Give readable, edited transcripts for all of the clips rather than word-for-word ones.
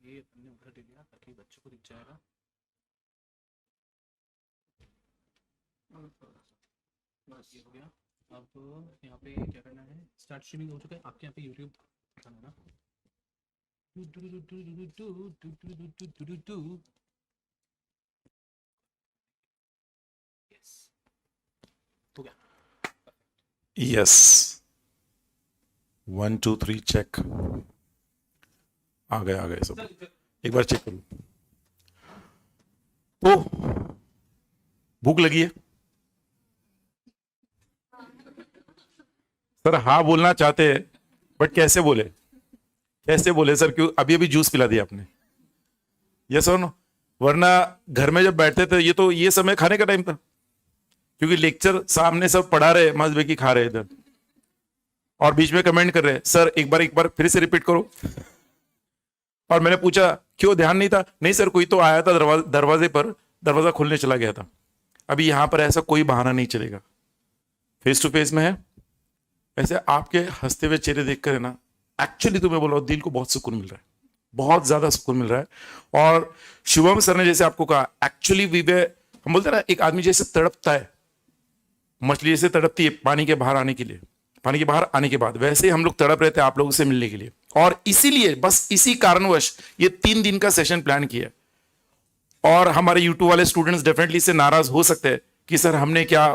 ये अपन ने उधर दे दिया ताकि बच्चों को दिख जाएगा। बस ये हो गया। अब यहाँ पे क्या करना है, स्टार्ट स्ट्रीमिंग हो चुका है आपके यहाँ पे यूट्यूब दिखाना ना। यस हो गया। Yes 1 2 3 check. आ गए सब। एक बार चेक करूं तो भूख लगी है सर। हाँ बोलना चाहते हैं बट कैसे बोले सर? क्यों अभी अभी जूस पिला दिया आपने? यस और नो? वरना घर में जब बैठते थे ये समय खाने का टाइम था, क्योंकि लेक्चर सामने सब पढ़ा रहे, मस्त बेकी खा रहे इधर, और बीच में कमेंट कर रहे सर एक बार फिर से रिपीट करो। और मैंने पूछा क्यों, ध्यान नहीं था? नहीं सर कोई तो आया था दरवाजे पर, दरवाजा खोलने चला गया था। अभी यहां पर ऐसा कोई बहाना नहीं चलेगा, फेस टू फेस में है। ऐसे आपके हंसते हुए चेहरे देखकर है ना, एक्चुअली तुम्हें बोला दिल को बहुत सुकून मिल रहा है, बहुत ज्यादा सुकून मिल रहा है। और शुभम सर ने जैसे आपको कहा, एक्चुअली हम बोलते हैं ना, एक आदमी जैसे तड़पता है, मछली जैसे तड़पती है पानी के बाहर आने के लिए, पानी के बाहर आने के बाद, वैसे ही हम लोग तड़प रहे थे आप लोगों से मिलने के लिए। और इसीलिए बस इसी कारणवश ये 3 दिन का सेशन प्लान किया। और हमारे यूट्यूब वाले स्टूडेंट्स डेफिनेटली से नाराज हो सकते हैं कि सर हमने क्या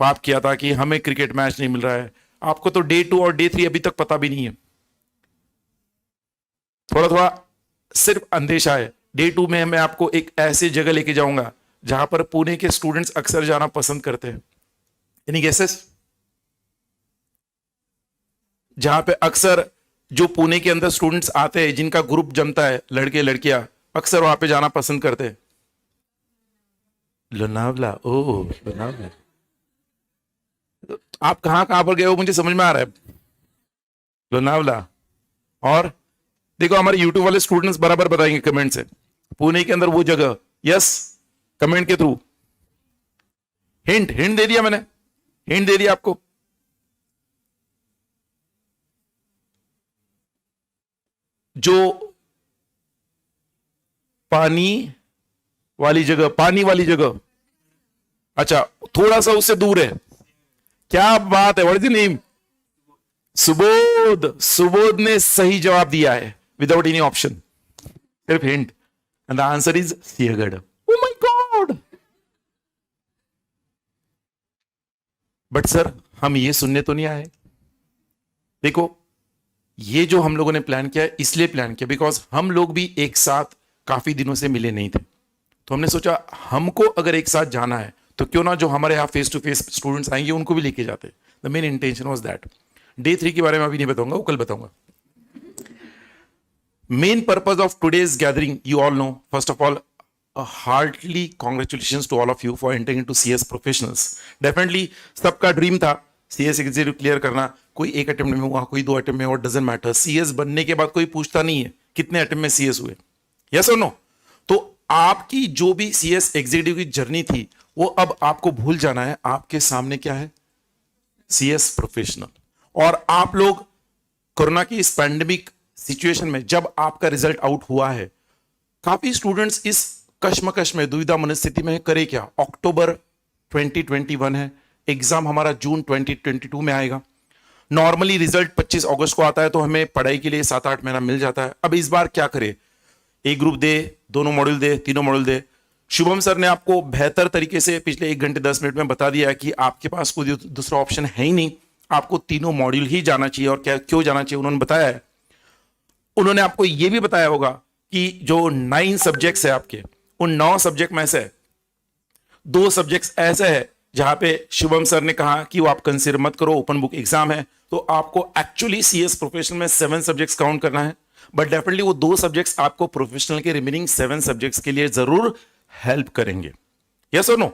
पाप किया था कि हमें क्रिकेट मैच नहीं मिल रहा है। आपको तो डे 2 और डे 3 अभी तक पता भी नहीं है, थोड़ा थोड़ा सिर्फ अंदेशा है। डे 2 में मैं आपको एक ऐसी जगह लेके जाऊंगा जहां पर पुणे के स्टूडेंट्स अक्सर जाना पसंद करते हैं। Any guesses? जहां पे अक्सर जो पुणे के अंदर स्टूडेंट्स आते हैं, जिनका ग्रुप जमता है, लड़के लड़कियां, अक्सर वहां पे जाना पसंद करते हैं। लोनावला, ओह लोनावला। आप कहां कहां पर गए हो मुझे समझ में आ रहा है, लोनावला। और देखो हमारे यूट्यूब वाले स्टूडेंट्स बराबर बताएंगे कमेंट से, पुणे के अंदर वो जगह। यस, कमेंट के थ्रू हिंट दे दिया मैंने, हिंट दे दिया आपको। जो पानी वाली जगह, अच्छा थोड़ा सा उससे दूर है। क्या बात है, what is the name? Subodh ने सही जवाब दिया है विदाउट एनी ऑप्शन, सिर्फ hint. And the answer is Sinhagad. Oh my God! But sir हम ये सुनने तो नहीं आए। देखो ये जो हम लोगों ने प्लान किया है, इसलिए प्लान किया बिकॉज हम लोग भी एक साथ काफी दिनों से मिले नहीं थे। तो हमने सोचा हमको अगर एक साथ जाना है तो क्यों ना जो हमारे यहाँ फेस टू फेस स्टूडेंट्स आएंगे उनको भी लेके जाते। The main intention was that. Day 3 के बारे में अभी नहीं बताऊंगा, वो कल बताऊंगा। Main purpose of today's gathering, you all know, first of all heartly congratulations to all of you for entering into CS professionals. Definitely सबका ड्रीम था सीएस एग्जीक्यूटिव क्लियर करना। कोई एक अटेम्प्ट में हुआ, कोई 2 अटेम्प्ट में हुआ, डजंट मैटर। सीएस बनने के बाद कोई पूछता नहीं है कितने अटेम्प्ट में सीएस हुए, यस और नो। तो आपकी जो भी सीएस एग्जीक्यूटिव की जर्नी थी वो अब आपको भूल जाना है। आपके सामने क्या है? CS professional. और आप लोग कोरोना की इस पैंडेमिक सिचुएशन में जब आपका रिजल्ट आउट हुआ है, काफी स्टूडेंट्स इस कश्मकश में, दुविधा मनस्थिति में करे क्या। अक्टूबर 2021 है, एग्जाम हमारा जून 2022 में आएगा। नॉर्मली रिजल्ट 25 अगस्त को आता है, तो हमें पढ़ाई के लिए 7-8 महीना मिल जाता है। अब इस बार क्या करे? एक ग्रुप दे, दोनों मॉड्यूल दे, तीनों मॉड्यूल दे। शुभम सर ने आपको बेहतर तरीके से पिछले 1 घंटे 10 मिनट में बता दिया कि आपके पास कोई दूसरा ऑप्शन है ही नहीं, आपको तीनों मॉड्यूल ही जाना चाहिए। और क्या क्यों जाना चाहिए उन्होंने बताया है। उन्होंने आपको यह भी बताया होगा कि जो 9 सब्जेक्ट्स है आपके, उन 9 सब्जेक्ट में से 2 सब्जेक्ट्स ऐसे है जहां पे शुभम सर ने कहा कि वो आप कंसीडर मत करो, ओपन बुक एग्जाम है। तो आपको एक्चुअली सीएस प्रोफेशनल में 7 सब्जेक्ट्स काउंट करना है, बट डेफिनेटली वो 2 सब्जेक्ट्स आपको प्रोफेशनल के रिमेनिंग 7 सब्जेक्ट्स के लिए जरूर हेल्प करेंगे, यस और नो।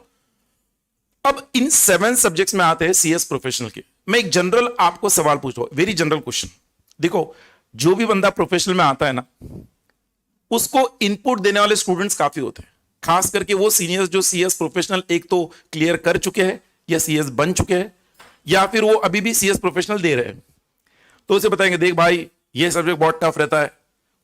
अब इन 7 सब्जेक्ट्स में आते हैं सीएस प्रोफेशनल के। मैं एक जनरल आपको सवाल पूछ रहा हूं, वेरी जनरल क्वेश्चन। देखो जो भी बंदा प्रोफेशनल में आता है ना, उसको इनपुट देने वाले स्टूडेंट्स काफी होते हैं, खास करके वो सीनियर्स जो सीएस प्रोफेशनल एक तो क्लियर कर चुके हैं या सीएस बन चुके हैं, या फिर वो अभी भी सीएस प्रोफेशनल दे रहे हैं। तो उसे बताएंगे देख भाई ये सब्जेक्ट बहुत टफ रहता है,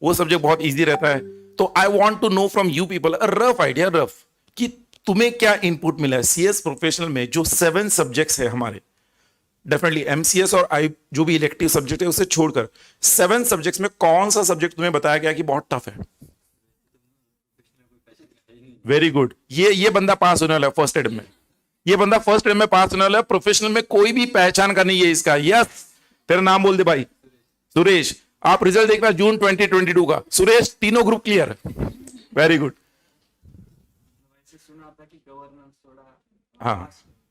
वो सब्जेक्ट बहुत इजी रहता है। तो I want to know from you people a rough idea, rough, कि तुम्हें क्या इनपुट मिला है सीएस प्रोफेशनल में, जो 7 सब्जेक्ट्स है हमारे, डेफिनेटली एमसीएस और आई जो भी इलेक्टिव सब्जेक्ट है उसे छोड़कर 7 सब्जेक्ट्स में कौन सा सब्जेक्ट तुम्हें बताया गया कि बहुत टफ है? वेरी गुड, ये बंदा पास होने वाला है फर्स्ट एड में, ये बंदा फर्स्ट एड में पास होने वाला है। प्रोफेशनल में कोई भी पहचान का नहीं है इसका। यस, तेरा नाम बोल दे भाई, सुरेश। आप रिजल्ट देखना जून 2022 का। सुरेश, तीनों ग्रुप क्लियर, वेरी गुड। हाँ,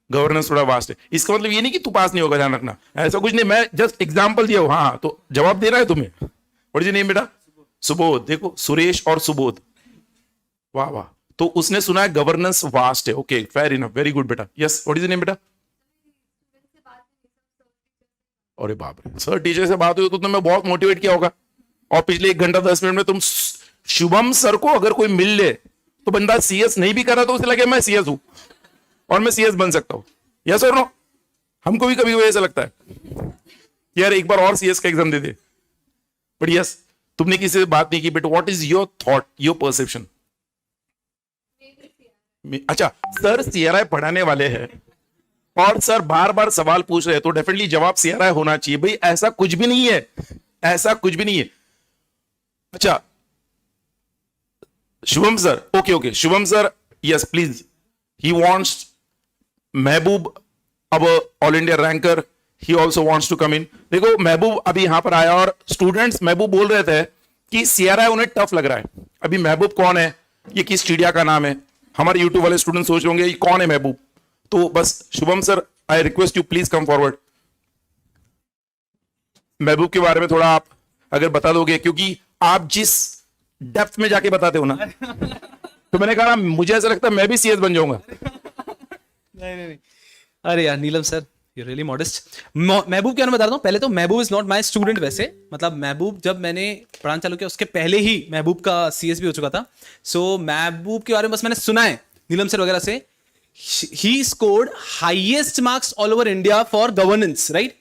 गवर्नेंस थोड़ा वास्ट है, इसका मतलब ये नहीं कि तू पास नहीं होगा, ध्यान रखना, ऐसा कुछ नहीं, मैं जस्ट एग्जांपल दिया हूं। हाँ, तो जवाब दे रहा है तुम्हें। व्हाट इज योर नेम बेटा? सुबोध। देखो, सुरेश और सुबोध, वाह वाह। तो उसने सुना है गवर्नेंस वास्ट है, okay, fair enough, very good बेटा। Yes, what is your name बेटा? अरे बाप रे, सर टीचर से बात हुई तो तुमने बहुत मोटिवेट किया होगा, और पिछले 1 घंटा 10 मिनट में तुम शुभम सर को अगर कोई मिल ले तो बंदा सीएस नहीं भी कर रहा तो उसे लगे मैं सीएस हूं और मैं सीएस बन सकता हूं। यस और नो? हमको भी कभी ऐसा लगता है यार एक बार और सीएस का exam they they. But yes, तुमने किसी से बात नहीं की, but what is your thought, your perception? अच्छा, सर सीआरआई पढ़ाने वाले हैं और सर बार बार सवाल पूछ रहे हैं, तो डेफिनेटली जवाब सीआरआई होना चाहिए। भाई ऐसा कुछ भी नहीं है, ऐसा कुछ भी नहीं है। अच्छा, Shubham sir, okay, Shubham sir, yes please, he wants Mehboob, अब all India ranker, he also wants to come in. देखो, महबूब अभी यहां पर आया और स्टूडेंट्स महबूब बोल रहे थे कि सीआरआई उन्हें टफ लग रहा है। अभी महबूब कौन है, ये किस चिड़िया का नाम है? हमारे यूट्यूब वाले स्टूडेंट सोच होंगे ये कौन है महबूब। तो बस Shubham sir, I request you please come forward. महबूब के बारे में थोड़ा आप अगर बता दोगे, क्योंकि आप जिस डेप्थ में जाके बताते हो ना, तो मैंने कहा मुझे ऐसा लगता है मैं भी सीएस बन जाऊंगा। नहीं। अरे यार नीलम सर, यू रियली मॉडेस्ट। महबूब क्या, मैं बता रहा हूँ। पहले तो महबूब इज नॉट माय स्टूडेंट वैसे, मतलब महबूब जब मैंने पढ़ाना चालू किया उसके पहले ही महबूब का सीएस भी हो चुका था। सो महबूब के बारे में बस मैंने सुना है नीलम सर वगैरह से। He scored highest marks all over India for governance, right?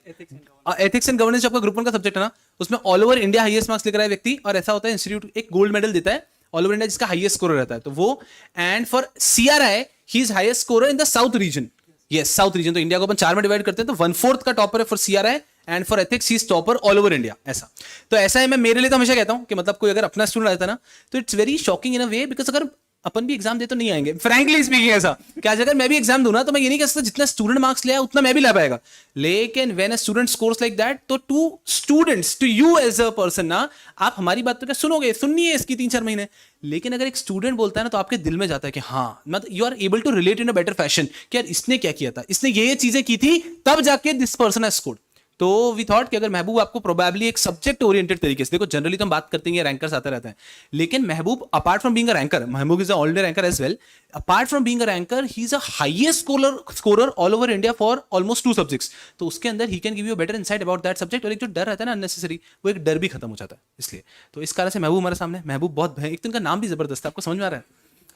Ethics and governance जो आपका ग्रुप 1 का सब्जेक्ट है ना, उसमें all over India highest marks लेकर आया व्यक्ति। और ऐसा होता है इंस्टीट्यूट एक गोल्ड मेडल देता है ऑल ओवर इंडिया जिसका हाईएस्ट स्कोर रहता है, तो वो। And for CRI he is highest scorer in the south region. Yes, south region. तो इंडिया को अपन 4 में डिवाइड करते हैं, तो 1/4 का टॉपर है for CRI, and for ethics he is topper all over India. ऐसा तो ऐसा है। मैं मेरे लिए तो हमेशा कहता हूं कि मतलब कोई अगर अपना स्टूडेंट आता है ना, तो it's very shocking in a way, because अगर अपन भी एग्जाम दे तो नहीं आएंगे, फ्रैंकली स्पीकिंग। ऐसा क्या, अगर मैं भी एग्जाम दूं ना, तो मैं ये नहीं कह सकता जितना स्टूडेंट मार्क्स ले आया उतना मैं भी ला पाएगा। लेकिन when a student scores like that, तो to students, to you as a person ना, आप हमारी बात तो क्या सुनोगे, सुननी है इसकी 3-4 महीने। लेकिन अगर एक स्टूडेंट बोलता है ना, तो आपके दिल में जाता है कि हाँ, मतलब you are able to relate in a better fashion कि यार इसने क्या किया था, इसने ये चीजें की थी, तब जाके दिस पर्सन हैज स्कोर्ड। तो वी थॉट कि अगर महबूब आपको प्रोबेबली एक सब्जेक्ट ओरिएंटेड तरीके से, देखो जनरली तो हम बात करते हैं रैंकर्स आते रहते हैं, लेकिन Mehboob apart from being a ranker, Mehboob is a all India ranker as well, apart from being a ranker he is a highest scorer all over India for almost 2 subjects. तो उसके अंदर he can give you better insight about that subject. और एक जो डर रहता है ना अननेसेसरी, वो एक डर भी खत्म हो जाता है। इसलिए तो इस कारण से महबूब हमारे सामने, महबूब बहुत एक तो इनका नाम भी जबरदस्त है। आपको समझ में आ रहा है?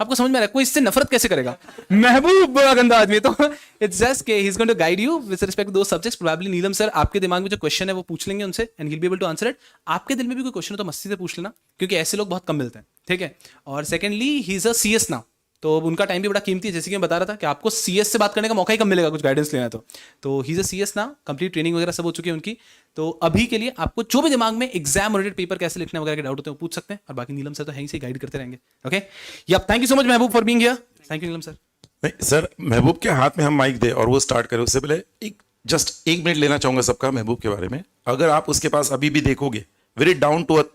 आपको समझ में आ रहा है? कोई इससे नफरत कैसे करेगा? महबूब बड़ा गंदा आदमी है। तो इट्स जस्ट के he is going to guide you with respect to those subjects. Probably Neelam sir आपके दिमाग में जो क्वेश्चन है वो पूछ लेंगे उनसे, and he will be able to answer it. आपके दिल में भी कोई क्वेश्चन हो तो मस्ती से पूछ लेना, क्योंकि ऐसे लोग बहुत कम मिलते हैं, ठीक है? और secondly he is a CS now, तो उनका टाइम भी बड़ा कीमती है। जैसे कि मैं बता रहा था कि आपको सीएस से बात करने का मौका ही कम मिलेगा कुछ गाइडेंस लेना है तो ही इज अ सीएस ना, कंप्लीट ट्रेनिंग वगैरह सब हो चुकी है उनकी। तो अभी के लिए आपको जो भी दिमाग में एग्जाम ओरिएंटेड पेपर कैसे लिखने वगैरह के डाउट होते हैं वो पूछ सकते हैं, और बाकी नीलम सर तो यहीं से गाइड करते रहेंगे। ओके, या thank you so much Mehboob for being here. Thank you Neelam sir. नहीं सर, महबूब के हाथ में हम माइक दे और वो स्टार्ट करे उससे पहले जस्ट 1 मिनट लेना चाहूंगा सबका महबूब के बारे में। अगर आप उसके पास अभी भी देखोगे, very down to earth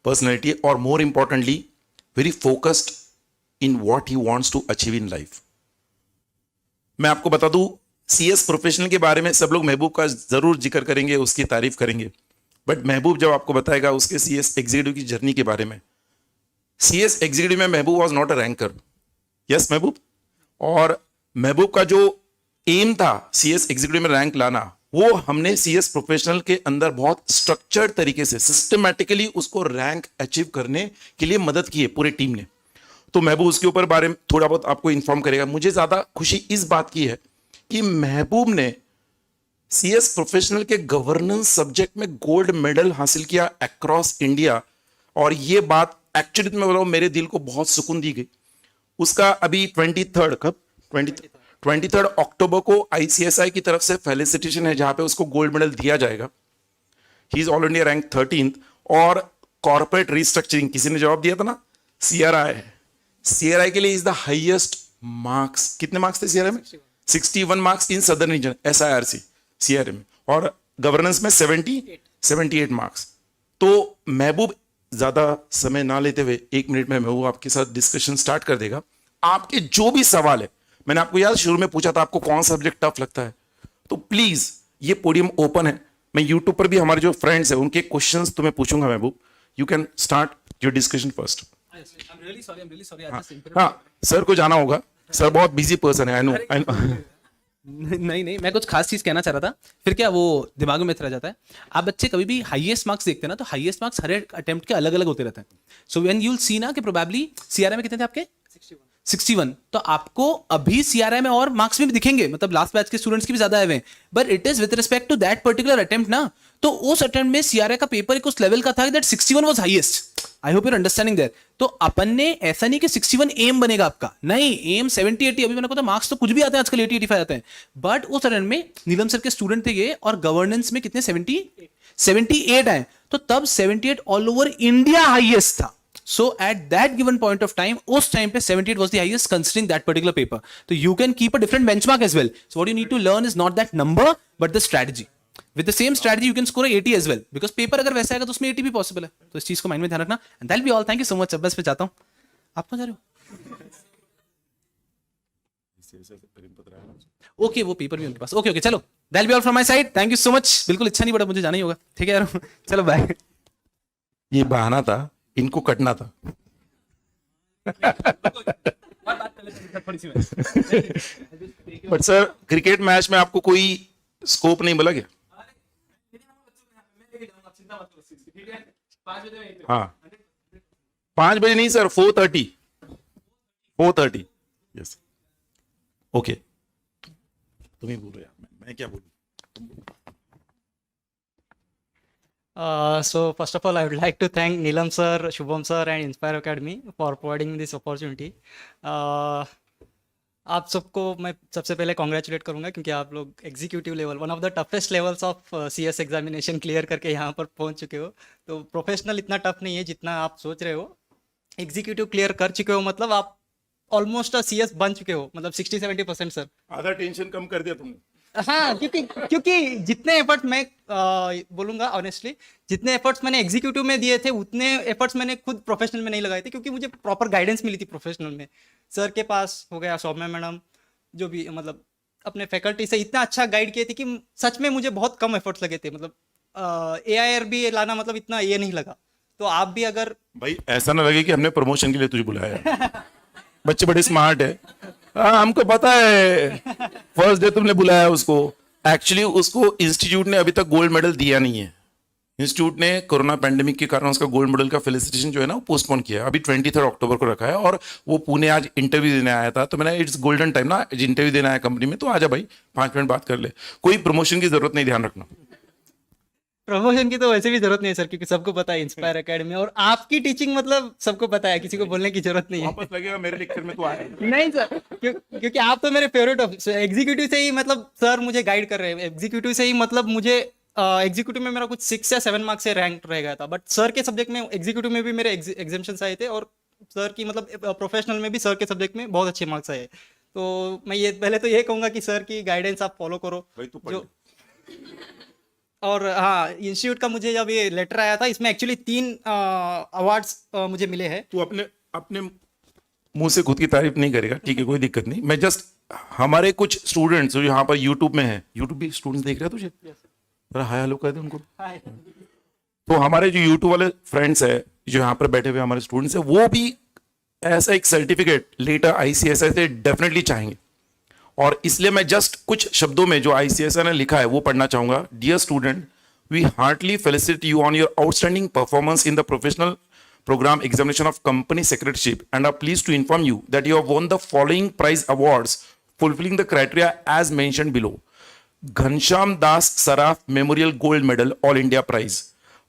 personality, और more importantly very focused in what he wants to achieve in life. मैं आपको बता दूं, सीएस प्रोफेशनल के बारे में सब लोग महबूब का जरूर जिक्र करेंगे, उसकी तारीफ करेंगे, बट महबूब जब आपको बताएगा उसके सीएस एग्जीक्यूटिव की जर्नी के बारे में। सीएस एग्जीक्यूटिव में महबूब was not a ranker. Yes महबूब, और महबूब का जो एम था सीएस एग्जीक्यूटिव में रैंक लाना, वो हमने सीएस प्रोफेशनल के अंदर बहुत स्ट्रक्चर्ड तरीके से सिस्टमैटिकली उसको रैंक अचीव करने के लिए मदद की है पूरी टीम ने। तो महबूब उसके ऊपर बारे में थोड़ा बहुत आपको इन्फॉर्म करेगा। मुझे ज्यादा खुशी इस बात की है कि महबूब ने सीएस प्रोफेशनल के गवर्नेंस सब्जेक्ट में गोल्ड मेडल हासिल किया अक्रॉस इंडिया। और ये बात एक्चुअली मैं बोला मेरे दिल को बहुत सुकून दी गई। उसका अभी 23rd कब 23rd अक्टूबर को ICSI की तरफ से फेलिसिटेशन है जहां पे उसको गोल्ड मेडल दिया जाएगा। He is all India rank 13th। और कॉर्पोरेट रिस्ट्रक्चरिंग किसी ने जवाब दिया था ना, CRI के लिए इज द हाईएस्ट मार्क्स। कितने मार्क्स थे CRI में? 61 marks in southern reason SIRC CRI में, और गवर्नेंस में 78 मार्क्स। तो महबूब ज्यादा समय ना लेते हुए 1 मिनट में महबूब आपके साथ डिस्कशन स्टार्ट कर देगा। आपके जो भी सवाल है, मैंने आपको याद शुरू में पूछा था आपको कौन सा सब्जेक्ट टफ लगता है, तो प्लीज ये पोडियम ओपन है। मैं यूट्यूब पर भी हमारे जो फ्रेंड्स हैं उनके क्वेश्चंस तुम्हें पूछूंगा महबूब। You can start your discussion first. I'm really sorry. हाँ सर को जाना होगा, सर बहुत बिजी पर्सन है। आई नो नहीं, मैं कुछ खास चीज कहना चाह रहा था, फिर क्या वो दिमाग में रह जाता है। आप बच्चे कभी भी हाईएस्ट मार्क्स देखते हैं ना, तो हाईएस्ट मार्क्स हर एक अटेम्प्ट के अलग अलग होते रहते हैं। So when you will see ना कि प्रोबेबली CRI में कितने थे आपके 61, तो आपको अभी CRI में और मार्क्स भी दिखेंगे, मतलब लास्ट बैच के स्टूडेंट्स की भी ज्यादा आए हुए हैं, but it is with respect to that particular attempt ना। तो उस अटेम्प्ट में CRI का पेपर एक उस लेवल का था that 61 was highest. I hope you are understanding that. तो अपन ने ऐसा नहीं कि 61 एम बनेगा आपका, नहीं, एम 70-80। अभी मैंने कहा मार्क्स तो कुछ भी आते हैं आजकल, 80-85 आते हैं, बट उस अटेम्प्ट में नीलम सर के स्टूडेंट थे ये, और गवर्नेंस में कितने 78 आए। तो तब 78 ऑल ओवर इंडिया हाईएस्ट था। So at that given point of time, उस time पे 78 was the highest considering that particular paper. So you can keep a different benchmark as well. So what you need to learn is not that number, but the strategy. With the same strategy, you can score a 80 as well. Because paper अगर वैसा आएगा तो उसमें 80 भी possible है। तो इस चीज को माइंड में ध्यान रखना। And that'll be all. Thank you so much. अब बस पे जाता हूँ। आप कहाँ जा रहे हो? ओके, वो पेपर भी उनके पास। ओके, चलो। That'll be all from my side. Thank you so much. बिल्कुल इच्छा नहीं पड़ा, मुझे जाना ही होगा। ठीक है यार, चलो बाय। ये बहाना था, इनको कटना था। बट सर क्रिकेट मैच में आपको कोई स्कोप नहीं मिला क्या? हाँ 5 बजे नहीं सर, 4:30 यस। ओके तुम ही बोलो यार, मैं क्या बोलूं। So first of all, I would like to thank Neelam sir, Shubham sir, and Inspire Academy for providing me this opportunity. आप सबको मैं सबसे पहले कॉन्ग्रेचुलेट करूंगा क्योंकि आप लोग executive level, one of the toughest levels of CS examination clear करके यहाँ पर पहुँच चुके हो। तो प्रोफेशनल इतना टफ नहीं है जितना आप सोच रहे हो। एग्जीक्यूटिव क्लियर कर चुके हो मतलब आप ऑलमोस्ट CS बन चुके हो, मतलब 60-70% सर। आधा टेंशन कम कर दिया तुमने। हाँ, क्योंकि जितने एफर्ट्स मैं बोलूंगा ऑनेस्टली, जितने एफर्ट्स मैंने एग्जीक्यूटिव में दिए थे उतने एफर्ट्स मैंने खुद प्रोफेशनल में नहीं लगाए थे, क्योंकि मुझे प्रॉपर गाइडेंस मिली थी प्रोफेशनल में। सर के पास हो गया, सौम्या मैडम, जो भी मतलब अपने फैकल्टी से इतना अच्छा गाइड किए थे कि सच में मुझे बहुत कम एफर्ट्स लगे थे। मतलब AIRB लाना मतलब इतना ये नहीं लगा। तो आप भी अगर भाई ऐसा ना लगे कि हमने प्रमोशन के लिए तुझे बुलाया। बच्चे बड़े स्मार्ट है। हाँ हमको पता है, फर्स्ट डे तुमने बुलाया उसको। एक्चुअली उसको इंस्टीट्यूट ने अभी तक गोल्ड मेडल दिया नहीं है। इंस्टीट्यूट ने कोरोना पैंडेमिक के कारण उसका गोल्ड मेडल का फेलिसिटेशन जो है ना वो पोस्टपोन किया है। अभी 23 अक्टूबर को रखा है और वो पुणे आज इंटरव्यू देने आया था। तो मैंने इट्स गोल्डन टाइम ना, इंटरव्यू देने आया कंपनी में, तो आजा भाई 5 मिनट बात कर ले। कोई प्रमोशन की जरूरत नहीं, ध्यान रखना। प्रमोशन की तो वैसे भी जरूरत नहीं है सर, क्योंकि सबको पता है इंस्पायर एकेडमी और आपकी टीचिंग मतलब सबको पता है, किसी को बोलने की जरूरत नहीं है। वापस लगेगा मेरे लेक्चर में तो आए नहीं सर, क्योंकि आप तो मेरे फेवरेट एग्जीक्यूटिव से ही, मतलब सर मुझे गाइड कर रहे हैं एग्जीक्यूटिव से ही, मतलब मुझे एग्जीक्यूटिव में मेरा कुछ 6 या 7 मार्क्स से रैंक रह गया था। बट सर के सब्जेक्ट में एग्जीक्यूटिव में भी मेरे एग्जाम्शंस आए थे और सर की मतलब प्रोफेशनल में भी सर के सब्जेक्ट में बहुत अच्छे मार्क्स आए। तो मैं ये पहले तो ये कहूँगा कि सर की गाइडेंस आप फॉलो करो। जो और हाँ, इंस्टीट्यूट का मुझे जब ये लेटर आया था, इसमें एक्चुअली 3 अवार्ड्स मुझे मिले हैं। तू अपने मुंह से खुद की तारीफ नहीं करेगा, ठीक है, कोई दिक्कत नहीं। मैं जस्ट हमारे कुछ स्टूडेंट्स जो यहाँ पर यूट्यूब में है, यूट्यूब भी स्टूडेंट्स देख रहे हैं तुझे, जरा हाय हेलो कर दे उनको। तो हमारे जो यूट्यूब वाले फ्रेंड्स है जो यहाँ पर बैठे हुए हमारे स्टूडेंट्स है, वो भी ऐसा एक सर्टिफिकेट लेटर ICSI से डेफिनेटली चाहेंगे। और इसलिए मैं जस्ट कुछ शब्दों में जो ICSI ने लिखा है वो पढ़ना चाहूंगा। Dear student, we heartly felicitate you on your outstanding performance in the professional program examination of company secretaryship and are pleased to inform you that you have won the following prize awards fulfilling the criteria as mentioned below. Ghanshyam Das Saraf Memorial Gold Medal All India Prize,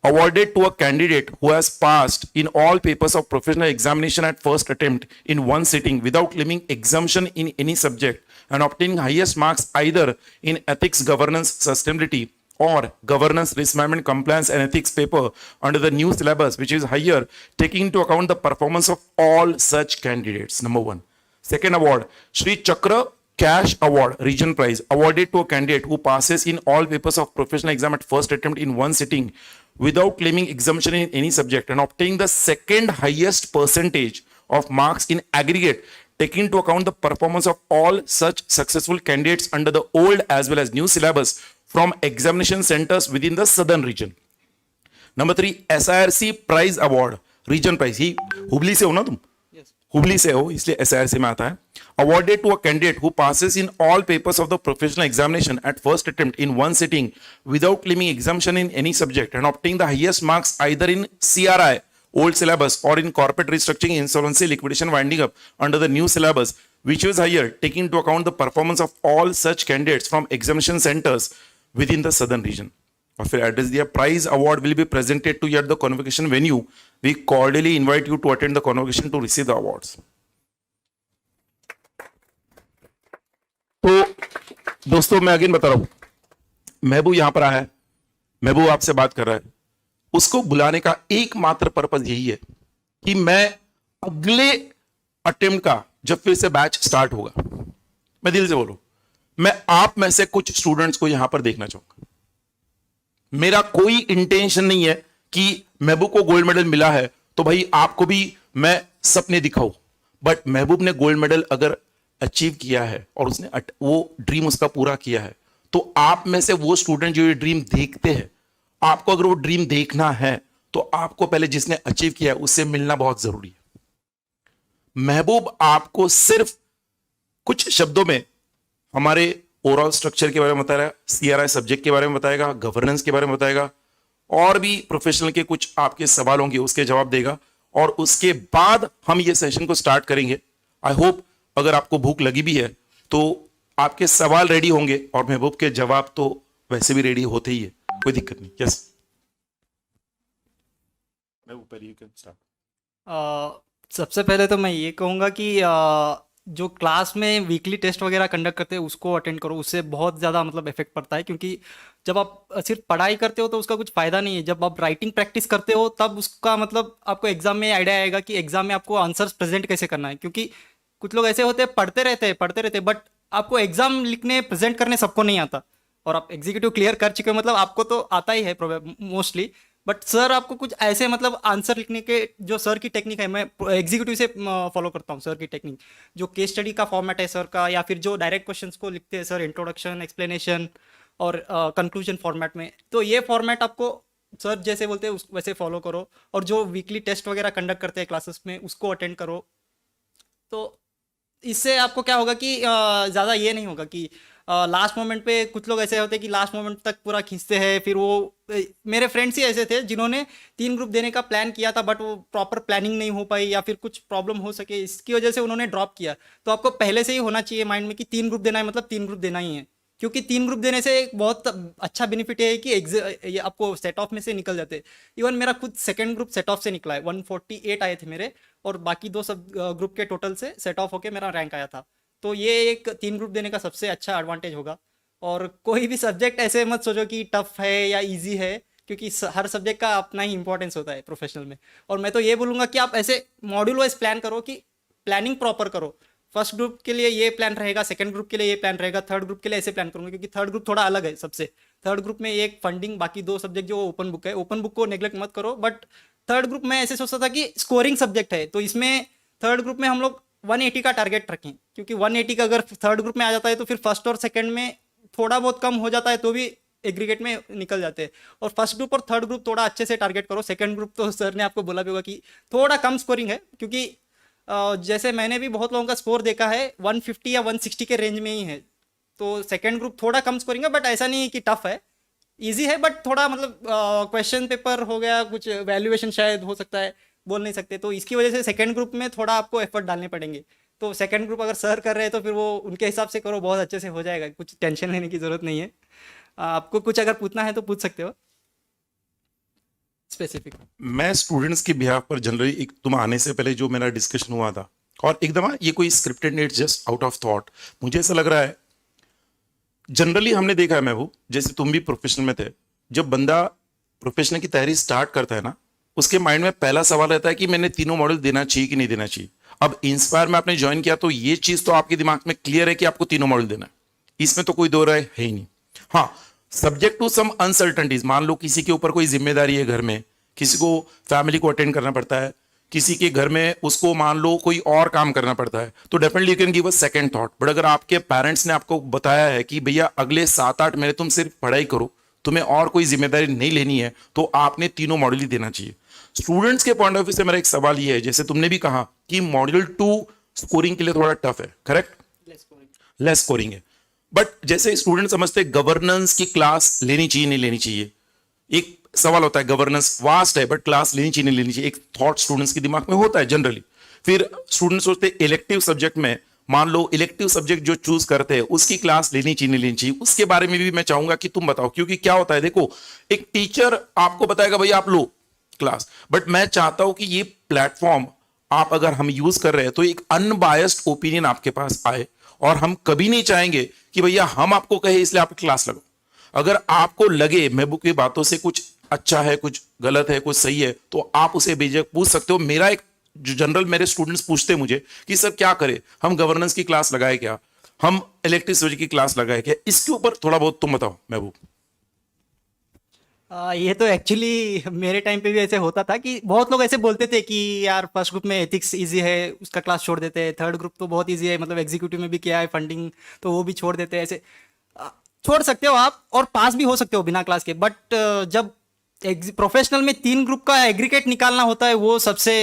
awarded to a candidate who has passed in all papers of professional examination at first attempt in one sitting without claiming exemption in any subject and obtaining highest marks either in ethics, governance, sustainability, or governance, risk management, compliance, and ethics paper under the new syllabus, which is higher, taking into account the performance of all such candidates. Number one. Second award, Sri Chakra Cash Award, Region Prize, awarded to a candidate who passes in all papers of professional exam at first attempt in one sitting without claiming exemption in any subject and obtaining the second highest percentage of marks in aggregate, taking into account the performance of all such successful candidates under the old as well as new syllabus from examination centers within the southern region. Number 3, SIRC Prize Award, Region Prize. ही हुबली से हो ना तुम? हुबली से हो, इसलिए SIRC में आता है. Awarded to a candidate who passes in all papers of the professional examination at first attempt in one sitting without claiming exemption in any subject and obtaining the highest marks either in CRI, old syllabus, or in corporate restructuring, insolvency, liquidation, winding up under the new syllabus, which was higher, taking into account the performance of all such candidates from examination centers within the southern region. और फिर address दिया, prize award will be presented to you at the convocation venue. We cordially invite you to attend the convocation to receive the awards. तो दोस्तों मैं again बता रहा हूं, महबूब यहां पर आया है, महबूब आपसे बात कर रहा है. उसको बुलाने का एकमात्र पर्पज यही है कि मैं अगले अटेम्प्ट का जब फिर से बैच स्टार्ट होगा, मैं दिल से बोलूं, मैं आप में से कुछ स्टूडेंट्स को यहां पर देखना चाहूंगा. मेरा कोई इंटेंशन नहीं है कि महबूब को गोल्ड मेडल मिला है तो भाई आपको भी मैं सपने दिखाऊं. बट महबूब ने गोल्ड मेडल अगर अचीव किया है और उसने वो ड्रीम उसका पूरा किया है, तो आप में से वो स्टूडेंट जो ये ड्रीम देखते हैं, आपको अगर वो ड्रीम देखना है तो आपको पहले जिसने अचीव किया है उससे मिलना बहुत जरूरी है. महबूब आपको सिर्फ कुछ शब्दों में हमारे ओवरऑल स्ट्रक्चर के बारे में बताएगा, CRI सब्जेक्ट के बारे में बताएगा, गवर्नेंस के बारे में बताएगा, और भी प्रोफेशनल के कुछ आपके सवाल होंगे उसके जवाब देगा, और उसके बाद हम ये सेशन को स्टार्ट करेंगे. आई होप अगर आपको भूख लगी भी है तो आपके सवाल रेडी होंगे और महबूब के जवाब तो वैसे भी रेडी होते ही है, कोई दिक्कत नहीं. Yes Mehboob, you can start. सबसे पहले तो मैं ये कहूँगा कि जो क्लास में वीकली टेस्ट वगैरह कंडक्ट करते हैं उसको अटेंड करो. उससे बहुत ज़्यादा मतलब इफेक्ट पड़ता है, क्योंकि जब आप सिर्फ पढ़ाई करते हो तो उसका कुछ फ़ायदा नहीं है. जब आप राइटिंग प्रैक्टिस करते हो तब उसका मतलब आपको एग्जाम में आइडिया आएगा कि एग्जाम में आपको आंसर्स प्रेजेंट कैसे करना है. क्योंकि कुछ लोग ऐसे होते हैं पढ़ते रहते बट आपको एग्जाम लिखने प्रेजेंट करने सबको नहीं आता. और आप एग्जीक्यूटिव क्लियर कर चुके हो मतलब आपको तो आता ही है मोस्टली. बट सर आपको कुछ ऐसे मतलब आंसर लिखने के जो सर की टेक्निक है, मैं एग्जीक्यूटिव से फॉलो करता हूँ सर की टेक्निक. जो केस स्टडी का फॉर्मेट है सर का, या फिर जो डायरेक्ट क्वेश्चंस को लिखते हैं सर, इंट्रोडक्शन, एक्सप्लेनेशन और कंक्लूजन फॉर्मेट में, तो ये फॉर्मेट आपको सर जैसे बोलते हैं वैसे फॉलो करो. और जो वीकली टेस्ट वगैरह कंडक्ट करते हैं क्लासेस में उसको अटेंड करो. तो इससे आपको क्या होगा कि ज़्यादा ये नहीं होगा कि लास्ट मोमेंट पे कुछ लोग ऐसे होते हैं कि लास्ट मोमेंट तक पूरा खींचते हैं. फिर वो मेरे फ्रेंड्स ही ऐसे थे जिन्होंने 3 ग्रुप देने का प्लान किया था बट वो प्रॉपर प्लानिंग नहीं हो पाई या फिर कुछ प्रॉब्लम हो सके, इसकी वजह से उन्होंने ड्रॉप किया. तो आपको पहले से ही होना चाहिए माइंड में कि 3 ग्रुप देना है मतलब 3 ग्रुप देना ही है. क्योंकि 3 ग्रुप देने से एक बहुत अच्छा बेनिफिट है कि ये आपको सेट ऑफ में से निकल जाते हैं. इवन मेरा खुद सेकंड ग्रुप सेट ऑफ से निकला है, 148 आए थे मेरे, और बाकी 2 सब ग्रुप के टोटल से सेट ऑफ होके मेरा रैंक आया था. तो ये एक 3 ग्रुप देने का सबसे अच्छा एडवांटेज होगा. और कोई भी सब्जेक्ट ऐसे मत सोचो कि टफ है या इजी है, क्योंकि हर सब्जेक्ट का अपना ही इंपॉर्टेंस होता है प्रोफेशनल में. और मैं तो ये बोलूँगा कि आप ऐसे मॉड्यूल वाइज प्लान करो, कि प्लानिंग प्रॉपर करो. फर्स्ट ग्रुप के लिए ये प्लान रहेगा, सेकंड ग्रुप के लिए ये प्लान रहेगा, थर्ड ग्रुप के लिए ऐसे प्लान करूँगा, क्योंकि थर्ड ग्रुप थोड़ा अलग है सबसे. थर्ड ग्रुप में एक फंडिंग, बाकी 2 सब्जेक्ट जो ओपन बुक है, ओपन बुक को नेग्लेक्ट मत करो. बट थर्ड ग्रुप में ऐसे सोचता था कि स्कोरिंग सब्जेक्ट है, तो इसमें थर्ड ग्रुप में हम लोग 180 का टारगेट रखें, क्योंकि 180 का अगर थर्ड ग्रुप में आ जाता है तो फिर फर्स्ट और सेकंड में थोड़ा बहुत कम हो जाता है तो भी एग्रीगेट में निकल जाते हैं. और फर्स्ट ग्रुप और थर्ड ग्रुप थोड़ा अच्छे से टारगेट करो. सेकंड ग्रुप तो सर ने आपको बोला भी होगा कि थोड़ा कम स्कोरिंग है, क्योंकि जैसे मैंने भी बहुत लोगों का स्कोर देखा है 150 या 160 के रेंज में ही है. तो सेकंड ग्रुप थोड़ा कम स्कोरिंग है, बट ऐसा नहीं कि टफ है, ईजी है. बट थोड़ा मतलब क्वेश्चन पेपर हो गया, कुछ वैल्यूएशन शायद हो सकता है, बोल नहीं सकते. तो इसकी वजह से सेकंड ग्रुप में थोड़ा आपको एफर्ट डालने पड़ेंगे. तो सेकंड ग्रुप अगर सर कर रहे हैं तो फिर वो उनके हिसाब से करो, बहुत अच्छे से हो जाएगा, कुछ टेंशन लेने की ज़रूरत नहीं है. आपको कुछ अगर पूछना है तो पूछ सकते हो. स्पेसिफिक। मैं स्टूडेंट्स के बिहाफ पर जनरली एक तुम आने से पहले जो मेरा डिस्कशन हुआ था, और एकदम ये कोई स्क्रिप्टेड नहीं, जस्ट आउट ऑफ थॉट, मुझे ऐसा लग रहा है जनरली हमने देखा है महबूब, जैसे तुम भी प्रोफेशनल में थे, जब बंदा प्रोफेशनल की तैयारी स्टार्ट करता है ना, उसके माइंड में पहला सवाल रहता है कि मैंने तीनों मॉडल देना चाहिए कि नहीं देना चाहिए। अब इंस्पायर में आपने ज्वाइन किया तो ये चीज तो आपके दिमाग में क्लियर है कि आपको तीनों मॉडल देना है, इसमें तो कोई दो राय है ही नहीं। हाँ, सब्जेक्ट टू सम अनसर्टनिटीज, मान लो किसी के ऊपर कोई जिम्मेदारी है घर में, किसी को फैमिली को अटेंड करना पड़ता है, किसी के घर में उसको मान लो कोई और काम करना पड़ता है, तो definitely you can give a second thought. But अगर आपके पेरेंट्स ने आपको बताया है कि भैया अगले 7-8 महीने तुम सिर्फ पढ़ाई करो, तुम्हें और कोई जिम्मेदारी नहीं लेनी है, तो आपने तीनों मॉड्यूल ही देना चाहिए। स्टूडेंट्स के पॉइंट ऑफ व्यू से मेरा एक सवाल ये है, जैसे तुमने भी कहा कि मॉड्यूल 2 स्कोरिंग के लिए थोड़ा टफ है, करेक्ट, लेस स्कोरिंग है, बट जैसे स्टूडेंट समझते गवर्नेंस की क्लास लेनी चाहिए नहीं लेनी चाहिए, एक सवाल होता है, गवर्नेंस वास्ट है बट क्लास लेनी चाहिए नहीं लेनी चाहिए, एक थॉट स्टूडेंट्स के दिमाग में होता है जनरली। फिर स्टूडेंट सोचते इलेक्टिव सब्जेक्ट में, मान लो इलेक्टिव सब्जेक्ट जो चूज करते हैं उसकी क्लास लेनी चाहिए नहीं लेनी चाहिए, उसके बारे में भी मैं चाहूंगा कि तुम बताओ, क्योंकि क्या होता है, देखो एक टीचर आपको बताएगा भैया आप लो क्लास, बट मैं चाहता हूं कि ये प्लेटफॉर्म आप अगर हम यूज कर रहे हैं तो एक अनबायस्ड ओपिनियन आपके पास आए, और हम कभी नहीं चाहेंगे कि भैया हम आपको कहे इसलिए आप क्लास लगाओ। अगर आपको लगे महबूब की बातों से कुछ अच्छा है, कुछ गलत है, कुछ सही है, तो आप उसे बेझिझक पूछ सकते हो। मेरा एक जो जनरल मेरे स्टूडेंट्स पूछते हैं मुझे कि सर क्या करें, हम गवर्नेंस की क्लास लगाए क्या, हम इलेक्टिव सब्जेक्ट की क्लास लगाए क्या, इसके ऊपर थोड़ा बहुत तुम बताओ महबूब। ये तो एक्चुअली मेरे टाइम पे भी ऐसे होता था कि बहुत लोग ऐसे बोलते थे कि यार फर्स्ट ग्रुप में एथिक्स इजी है, उसका क्लास छोड़ देते हैं, थर्ड ग्रुप तो बहुत इजी है, मतलब एग्जीक्यूटिव में भी किया है फंडिंग, तो वो भी छोड़ देते हैं। ऐसे छोड़ सकते हो आप और पास भी हो सकते हो बिना क्लास के, बट जब प्रोफेशनल में 3 ग्रुप का एग्रीगेट निकालना होता है, वो सबसे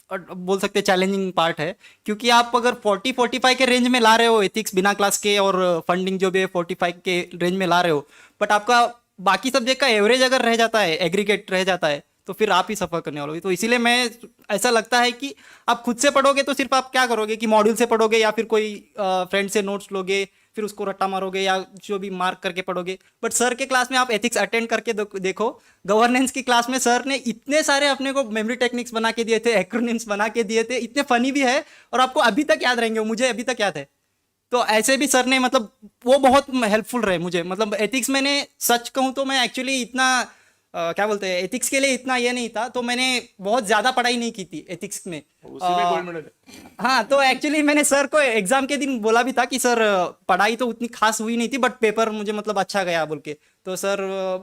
बोल सकते हैं चैलेंजिंग पार्ट है, क्योंकि आप अगर 40-45 के रेंज में ला रहे हो एथिक्स बिना क्लास के, और फंडिंग जो भी है 45 के रेंज में ला रहे हो, बट आपका बाकी सब्जेक्ट का एवरेज अगर रह जाता है, एग्रीगेट रह जाता है, तो फिर आप ही सफ़र करने वालोगे। तो इसीलिए मैं ऐसा लगता है कि आप खुद से पढ़ोगे तो सिर्फ आप क्या करोगे कि मॉड्यूल से पढ़ोगे, या फिर कोई फ्रेंड से नोट्स लोगे, फिर उसको रट्टा मारोगे या जो भी मार्क करके पढ़ोगे। बट सर के क्लास में आप एथिक्स अटेंड करके देखो, गवर्नेंस की क्लास में सर ने इतने सारे अपने को मेमोरी टेक्निक्स बना के दिए थे, एक्रोनिम्स बना के दिए थे, इतने फनी भी है और आपको अभी तक याद रहेंगे, मुझे अभी तक याद है। तो ऐसे भी सर ने मतलब वो बहुत हेल्पफुल रहे मुझे, मतलब एथिक्स मैंने सच कहूँ तो मैं एक्चुअली इतना क्या बोलते हैं एथिक्स के लिए इतना ये नहीं था, तो मैंने बहुत ज़्यादा पढ़ाई नहीं की थी एथिक्स में। हाँ, तो एक्चुअली मैंने सर को एग्जाम के दिन बोला भी था कि सर पढ़ाई तो उतनी खास हुई नहीं थी, बट पेपर मुझे मतलब अच्छा गया बोल के। तो सर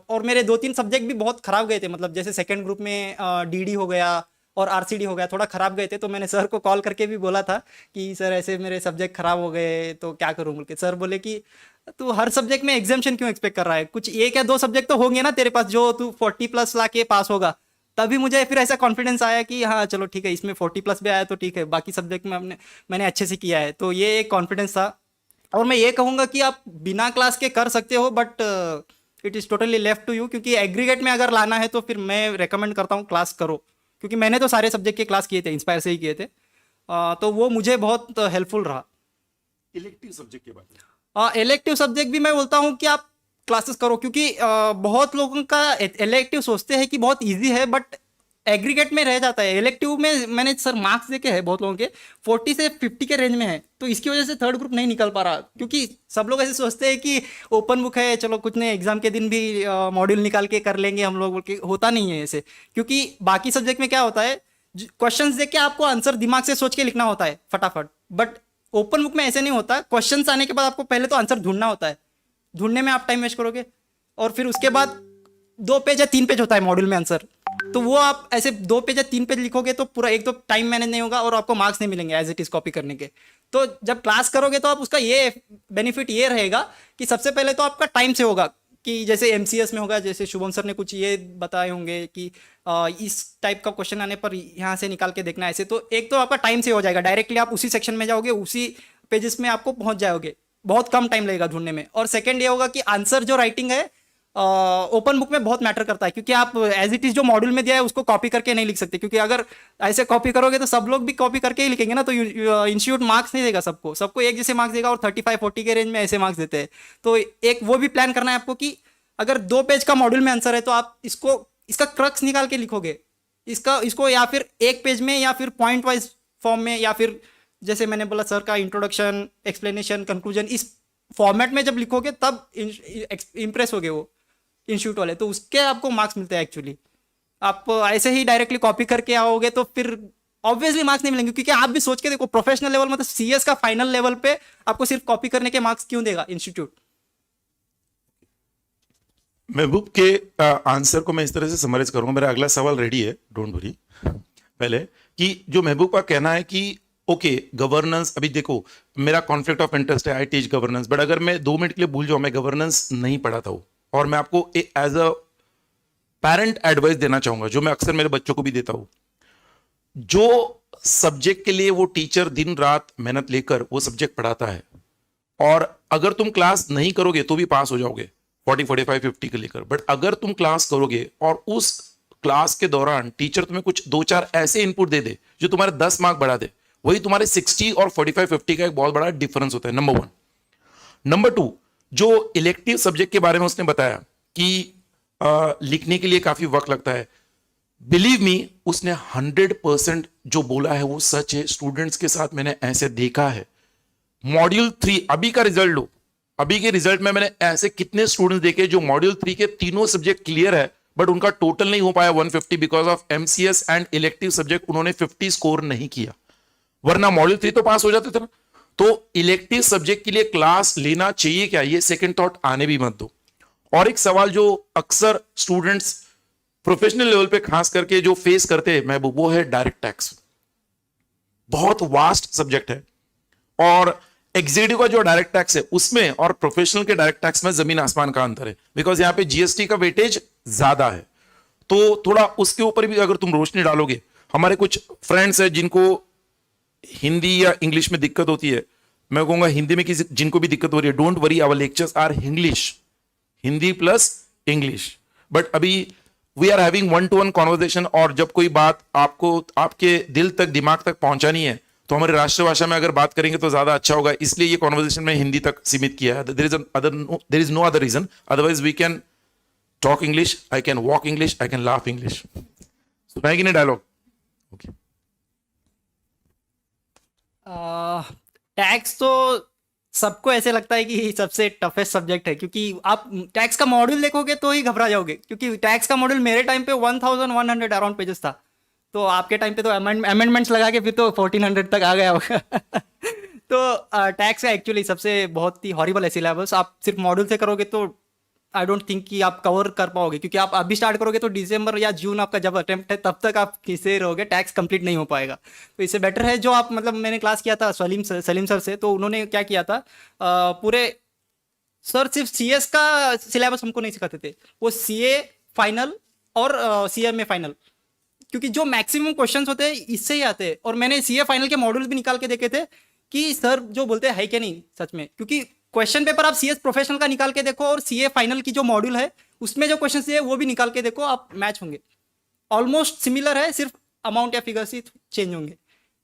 और मेरे 2-3 सब्जेक्ट भी बहुत खराब गए थे, मतलब जैसे सेकेंड ग्रुप में डीडी हो गया और आरसीडी हो गया, थोड़ा खराब गए थे। तो मैंने सर को कॉल करके भी बोला था कि सर ऐसे मेरे सब्जेक्ट खराब हो गए तो क्या करूँ बोल के। सर बोले कि तू हर सब्जेक्ट में एग्जामेशन क्यों एक्सपेक्ट कर रहा है, कुछ 1 या 2 सब्जेक्ट तो होंगे ना तेरे पास जो तू 40+ ला के पास होगा। तभी मुझे फिर ऐसा कॉन्फिडेंस आया कि हाँ चलो ठीक है, इसमें 40+ भी आया तो ठीक है, बाकी सब्जेक्ट में मैंने अच्छे से किया है। तो ये एक कॉन्फिडेंस था। और मैं ये कहूँगा कि आप बिना क्लास के कर सकते हो, but it is totally left to you, क्योंकि एग्रीगेट में अगर लाना है तो फिर मैं रेकमेंड करता हूँ क्लास करो, क्योंकि मैंने तो सारे सब्जेक्ट के क्लास किए थे, इंस्पायर से ही किए थे। तो वो मुझे बहुत हेल्पफुल रहा। इलेक्टिव सब्जेक्ट के बारे में इलेक्टिव सब्जेक्ट भी मैं बोलता हूँ कि आप क्लासेस करो, क्योंकि बहुत लोगों का इलेक्टिव सोचते हैं कि बहुत इजी है, बट एग्रीगेट में रह जाता है। इलेक्टिव में मैंने सर मार्क्स देखे हैं बहुत लोगों के 40 से 50 के रेंज में है, तो इसकी वजह से थर्ड ग्रुप नहीं निकल पा रहा, क्योंकि सब लोग ऐसे सोचते हैं कि ओपन बुक है, चलो कुछ नहीं, एग्जाम के दिन भी मॉड्यूल निकाल के कर लेंगे हम लोग बोल के। होता नहीं है ऐसे, क्योंकि बाकी सब्जेक्ट में क्या होता है, क्वेश्चंस देख के आपको आंसर दिमाग से सोच के लिखना होता है फटाफट, बट ओपन बुक में ऐसे नहीं होता। क्वेश्चंस आने के बाद आपको पहले तो आंसर ढूंढना होता है, ढूंढने में आप टाइम वेस्ट करोगे, और फिर उसके बाद 2 पेज या 3 पेज होता है मॉड्यूल में आंसर, तो वो आप ऐसे 2 पेज या 3 पेज लिखोगे तो पूरा एक तो टाइम मैनेज नहीं होगा और आपको मार्क्स नहीं मिलेंगे एज इट इज कॉपी करने के। तो जब क्लास करोगे तो आप उसका ये बेनिफिट ये रहेगा कि सबसे पहले तो आपका टाइम से होगा, कि जैसे एमसीएस में होगा, जैसे शुभम सर ने कुछ ये बताए होंगे कि इस टाइप का क्वेश्चन आने पर यहाँ से निकाल के देखना ऐसे, तो एक तो आपका टाइम से हो जाएगा, डायरेक्टली आप उसी सेक्शन में जाओगे, उसी पेजेस में आपको पहुंच जाओगे, बहुत कम टाइम लगेगा ढूंढने में। और सेकंड ये होगा कि आंसर जो राइटिंग है ओपन बुक में बहुत मैटर करता है, क्योंकि आप एज इट इज जो मॉड्यूल में दिया है उसको कॉपी करके नहीं लिख सकते, क्योंकि अगर ऐसे कॉपी करोगे तो सब लोग भी कॉपी करके ही लिखेंगे ना, तो इंस्टीट्यूट मार्क्स नहीं देगा सबको एक जैसे मार्क्स देगा, और 35-40 के रेंज में ऐसे मार्क्स देते हैं। तो एक वो भी प्लान करना है आपको कि अगर 2 पेज का मॉड्यूल में आंसर है तो आप इसको इसका क्रक्स निकाल के लिखोगे, इसको या फिर एक पेज में या फिर पॉइंट वाइज फॉर्म में, या फिर जैसे मैंने बोला सर का इंट्रोडक्शन, एक्सप्लेनेशन, कंक्लूजन, इस फॉर्मेट में जब लिखोगे तब इम्प्रेस होगे वो इंस्टीट्यूट वाले, तो उसके आपको मार्क्स मिलते हैं एक्चुअली। आप ऐसे ही डायरेक्टली कॉपी करके आओगे तो फिर ऑब्वियसली मार्क्स नहीं मिलेंगे, क्योंकि आप भी सोच के देखो प्रोफेशनल लेवल मतलब सीएस का फाइनल लेवल पे आपको सिर्फ कॉपी करने के मार्क्स क्यों देगा इंस्टीट्यूट। महबूब के आंसर को मैं इस तरह से समराइज करूंगा, मेरा अगला सवाल रेडी है, डोंट वरी। पहले कि जो महबूब का कहना है कि ओके गवर्नेंस, अभी देखो मेरा कॉन्फ्लिक्ट ऑफ इंटरेस्ट है, आई टीच गवर्नेंस, बट अगर मैं 2 मिनट के लिए भूल जाऊं मैं गवर्नेंस नहीं पढ़ाता हूं, और मैं आपको एज अ पेरेंट एडवाइस देना चाहूंगा जो मैं अक्सर मेरे बच्चों को भी देता हूं। जो सब्जेक्ट के लिए वो टीचर दिन रात मेहनत लेकर वो सब्जेक्ट पढ़ाता है, और अगर तुम क्लास नहीं करोगे तो भी पास हो जाओगे 40, 45, 50 के लेकर, बट अगर तुम क्लास करोगे और उस क्लास के दौरान टीचर तुम्हें कुछ 2-4 ऐसे इनपुट दे दे जो तुम्हारे 10 मार्क बढ़ा दे, वही तुम्हारे 60 और 45, 50 का एक बहुत बड़ा डिफरेंस होता है, नंबर 1। नंबर 2, जो इलेक्टिव सब्जेक्ट के बारे में उसने बताया कि लिखने के लिए काफी वक्त लगता है, बिलीव मी उसने 100% जो बोला है वो सच है। स्टूडेंट्स के साथ मैंने ऐसे देखा है। मॉड्यूल 3 अभी का रिजल्ट लो, अभी के रिजल्ट में मैंने ऐसे कितने स्टूडेंट्स देखे जो मॉड्यूल 3 के तीनों सब्जेक्ट क्लियर है, बट उनका टोटल नहीं हो पाया 150 because of MCS and elective subject, उन्होंने 50 स्कोर नहीं किया, वरना मॉड्यूल 3 तो पास हो जाते थे ना। तो इलेक्टिव सब्जेक्ट के लिए क्लास लेना चाहिए क्या, ये सेकंड थॉट आने भी मत दो। और एक सवाल जो अक्सर स्टूडेंट्स प्रोफेशनल लेवल पे खास करके जो फेस करते हैं महबूब, वो है डायरेक्ट टैक्स। बहुत वास्ट सब्जेक्ट है, और एग्जीक्यूटिव का जो डायरेक्ट टैक्स है उसमें और प्रोफेशनल के डायरेक्ट टैक्स में जमीन आसमान का अंतर है, बिकॉज यहां पे जीएसटी का वेटेज ज्यादा है। तो थोड़ा उसके ऊपर भी अगर तुम रोशनी डालोगे, हमारे कुछ फ्रेंड्स हैं जिनको हिंदी या इंग्लिश में दिक्कत होती है, मैं कहूंगा हिंदी में किसी जिनको भी दिक्कत हो रही है, don't worry, our lectures are English, Hindi plus English, but अभी we are having 1-to-1 conversation, और जब कोई बात आपको आपके दिल तक दिमाग तक पहुंचानी है तो हमारी राष्ट्रभाषा में अगर बात करेंगे तो ज्यादा अच्छा होगा, इसलिए ये कॉन्वर्सेशन में हिंदी तक सीमित किया है। There is no other reason, otherwise we can talk English, I can walk English, I can laugh English. सुनाई कि नहीं डायलॉग? ओके। टैक्स तो सबको ऐसे लगता है कि सबसे टफेस्ट सब्जेक्ट है, क्योंकि आप टैक्स का मॉड्यूल देखोगे तो ही घबरा जाओगे, क्योंकि टैक्स का मॉड्यूल मेरे टाइम पे 1100 अराउंड पेजेस था, तो आपके टाइम पे तो अमेंडमेंट्स लगा के फिर तो 1400 तक आ गया होगा। तो टैक्स का एक्चुअली सबसे बहुत ही हॉरिबल है सिलेबस। आप सिर्फ मॉड्यूल से करोगे तो आई डोंट थिंक कि आप कवर कर पाओगे, क्योंकि आप अभी स्टार्ट करोगे तो दिसंबर या जून आपका जब अटेम्प्ट है तब तक आप किसे रहोगे, टैक्स कंप्लीट नहीं हो पाएगा। तो इससे बेटर है जो आप मतलब मैंने क्लास किया था सलीम सर से, तो उन्होंने क्या किया था, पूरे सर सिर्फ सीएस का सिलेबस हमको नहीं सिखाते थे, वो सीए फाइनल और सीएमए फाइनल, क्योंकि जो मैक्सिमम क्वेश्चंस होते हैं इससे ही आते हैं। और मैंने सीए फाइनल के मॉड्यूल भी निकाल के देखे थे कि सर जो बोलते हैं है क्या नहीं सच में, क्योंकि क्वेश्चन पेपर आप सीएस प्रोफेशनल का निकाल के देखो और सीए फाइनल की जो मॉड्यूल है उसमें जो क्वेश्चन है वो भी निकाल के देखो, आप मैच होंगे, ऑलमोस्ट सिमिलर है, सिर्फ अमाउंट या फिगर्स ही चेंज होंगे।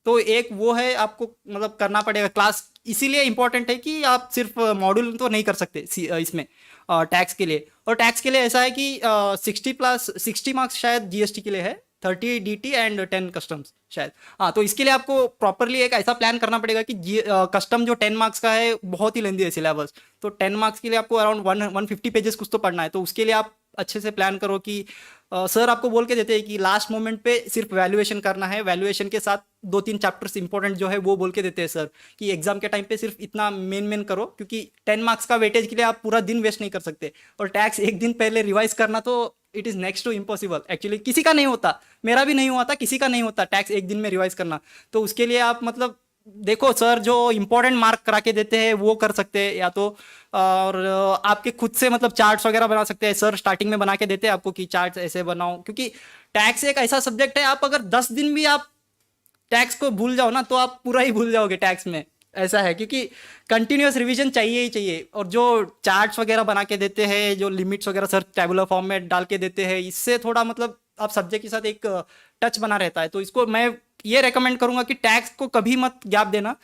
तो एक वो है, आपको मतलब करना पड़ेगा क्लास, इसीलिए इंपॉर्टेंट है कि आप सिर्फ मॉड्यूल तो नहीं कर सकते इसमें टैक्स के लिए। और टैक्स के लिए ऐसा है कि 60 मार्क्स शायद जीएसटी के लिए है, 30 डीटी एंड 10 कस्टम्स शायद। हाँ, तो इसके लिए आपको प्रॉपरली एक ऐसा प्लान करना पड़ेगा कि कस्टम जो 10 मार्क्स का है बहुत ही लेंदी है सिलेबस, तो 10 मार्क्स के लिए आपको अराउंड 150 पेजेस कुछ तो पढ़ना है। तो उसके लिए आप अच्छे से प्लान करो कि सर आपको बोल के देते हैं कि लास्ट मोमेंट पे सिर्फ वैल्यूएशन करना है, वैल्यूएशन के साथ 2-3 चैप्टर्स इंपॉर्टेंट जो है वो बोल के देते हैं सर कि एग्जाम के टाइम पे सिर्फ इतना मेन करो, क्योंकि 10 मार्क्स का वेटेज के लिए आप पूरा दिन वेस्ट नहीं कर सकते। और टैक्स एक दिन पहले रिवाइज करना तो it is next to impossible, actually किसी का नहीं होता, मेरा भी नहीं हुआ था, किसी का नहीं होता टैक्स एक दिन में रिवाइज करना। तो उसके लिए आप मतलब देखो सर जो इंपॉर्टेंट मार्क करा के देते हैं वो कर सकते हैं, या तो और आपके खुद से मतलब चार्ट्स वगैरह बना सकते हैं, सर स्टार्टिंग में बना के देते हैं आपको कि चार्ट्स ऐसे बनाओ, क्योंकि टैक्स एक ऐसा सब्जेक्ट है, आप अगर 10 दिन भी आप टैक्स को भूल जाओ ना तो आप पूरा ही भूल जाओगे टैक्स में, ऐसा है, क्योंकि कंटिन्यूअस रिवीजन चाहिए ही चाहिए। और जो चार्ट्स वगैरह बना के देते हैं, जो लिमिट्स वगैरह सर टेबुलर फॉर्म में डाल के देते हैं, इससे थोड़ा मतलब आप सब्जेक्ट के साथ एक टच बना रहता है। तो इसको मैं ये रेकमेंड करूंगा कि टैक्स को कभी मत गैप देना,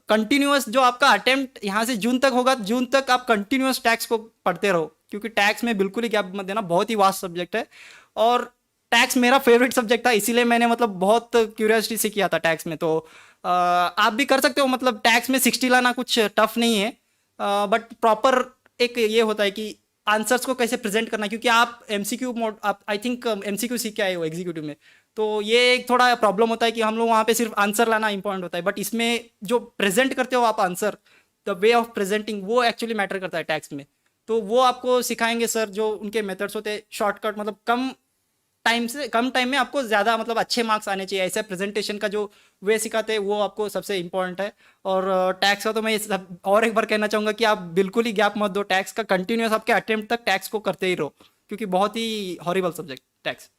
कंटिन्यूअस जो आपका अटेम्प्ट यहाँ से जून तक होगा, जून तक आप कंटिन्यूअस टैक्स को पढ़ते रहो, क्योंकि टैक्स में बिल्कुल ही गैप मत देना, बहुत ही वास्ट सब्जेक्ट है। और टैक्स मेरा फेवरेट सब्जेक्ट था, इसीलिए मैंने मतलब बहुत क्यूरियोसिटी से किया था टैक्स में। तो आप भी कर सकते हो, मतलब टैक्स में 60 लाना कुछ टफ नहीं है, बट प्रॉपर एक ये होता है कि आंसर्स को कैसे प्रेजेंट करना, क्योंकि आप एमसीक्यू मोड, आप आई थिंक एमसीक्यू सीख के आए हो एग्जीक्यूटिव में, तो ये एक थोड़ा प्रॉब्लम होता है कि हम लोग वहाँ पे सिर्फ आंसर लाना इंपॉर्टेंट होता है, बट इसमें जो प्रेजेंट करते हो आप answer, the way of presenting, वो एक्चुअली मैटर करता है टैक्स में। तो वो आपको सिखाएंगे सर, जो उनके मेथड्स होते हैं शॉर्टकट, मतलब कम टाइम में आपको ज़्यादा मतलब अच्छे मार्क्स आने चाहिए, ऐसे प्रेजेंटेशन का जो वे सिखाते हैं वो आपको सबसे इम्पोर्टेंट है। और टैक्स का तो मैं और एक बार कहना चाहूँगा कि आप बिल्कुल ही गैप मत दो टैक्स का, कंटिन्यूस आपके अटेम्प्ट तक टैक्स को करते ही रहो, क्योंकि बहुत ही हॉरिबल सब्जेक्ट टैक्स।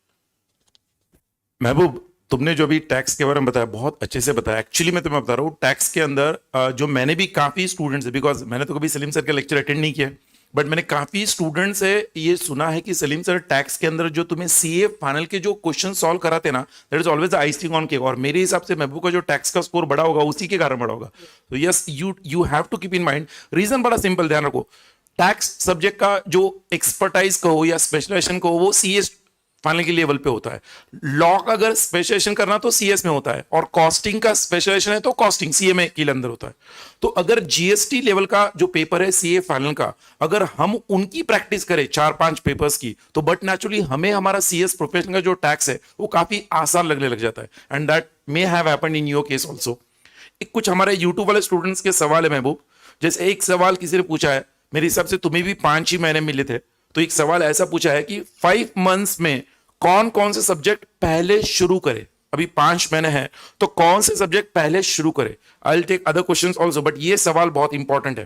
महबूब, तुमने जो भी टैक्स के बारे में बताया बहुत अच्छे से बताया। एक्चुअली मैं तुम्हें बता रहा हूँ टैक्स के अंदर जो मैंने भी काफ़ी स्टूडेंट्स है, बिकॉज मैंने तो कभी सलीम सर का लेक्चर अटेंड नहीं किया, बट मैंने काफ़ी स्टूडेंट से ये सुना है कि सलीम सर टैक्स के अंदर जो तुम्हें सीए फाइनल के जो क्वेश्चन सॉल्व कराते ना, that is always the icing on cake. और मेरे हिसाब से महबूब का जो टैक्स का स्कोर बड़ा होगा उसी के कारण बड़ा होगा। तो yes, you have to keep in mind. Reason बड़ा सिंपल, ध्यान रखो, टैक्स सब्जेक्ट का जो एक्सपर्टाइज कहो या स्पेशलाइजेशन कहो वो सीए फाइनल के लेवल पे होता है। लॉ का अगर स्पेशलाइजेशन करना तो सीएस में होता है, और कॉस्टिंग का स्पेशलाइजेशन है तो कॉस्टिंग सीए के अंदर होता है। तो अगर जीएसटी लेवल का जो पेपर है सीए फाइनल का, अगर हम उनकी प्रैक्टिस करें 4-5 पेपर्स की, तो बट नेचुरली हमें हमारा सीएस प्रोफेशन का जो टैक्स है वो काफी आसान लगने लग जाता है। And that may have happened in your case also. कुछ हमारे यूट्यूब वाले स्टूडेंट्स के सवाल है महबूब, जैसे एक सवाल किसी ने पूछा है, मेरे हिसाब से तुम्हें भी 5 ही महीने मिले थे, तो एक सवाल ऐसा पूछा है कि 5 मंथ्स में कौन कौन से सब्जेक्ट पहले शुरू करे। अभी 5 महीने हैं तो कौन से सब्जेक्ट पहले शुरू करे। I will take other questions also, but ये सवाल बहुत इंपॉर्टेंट है।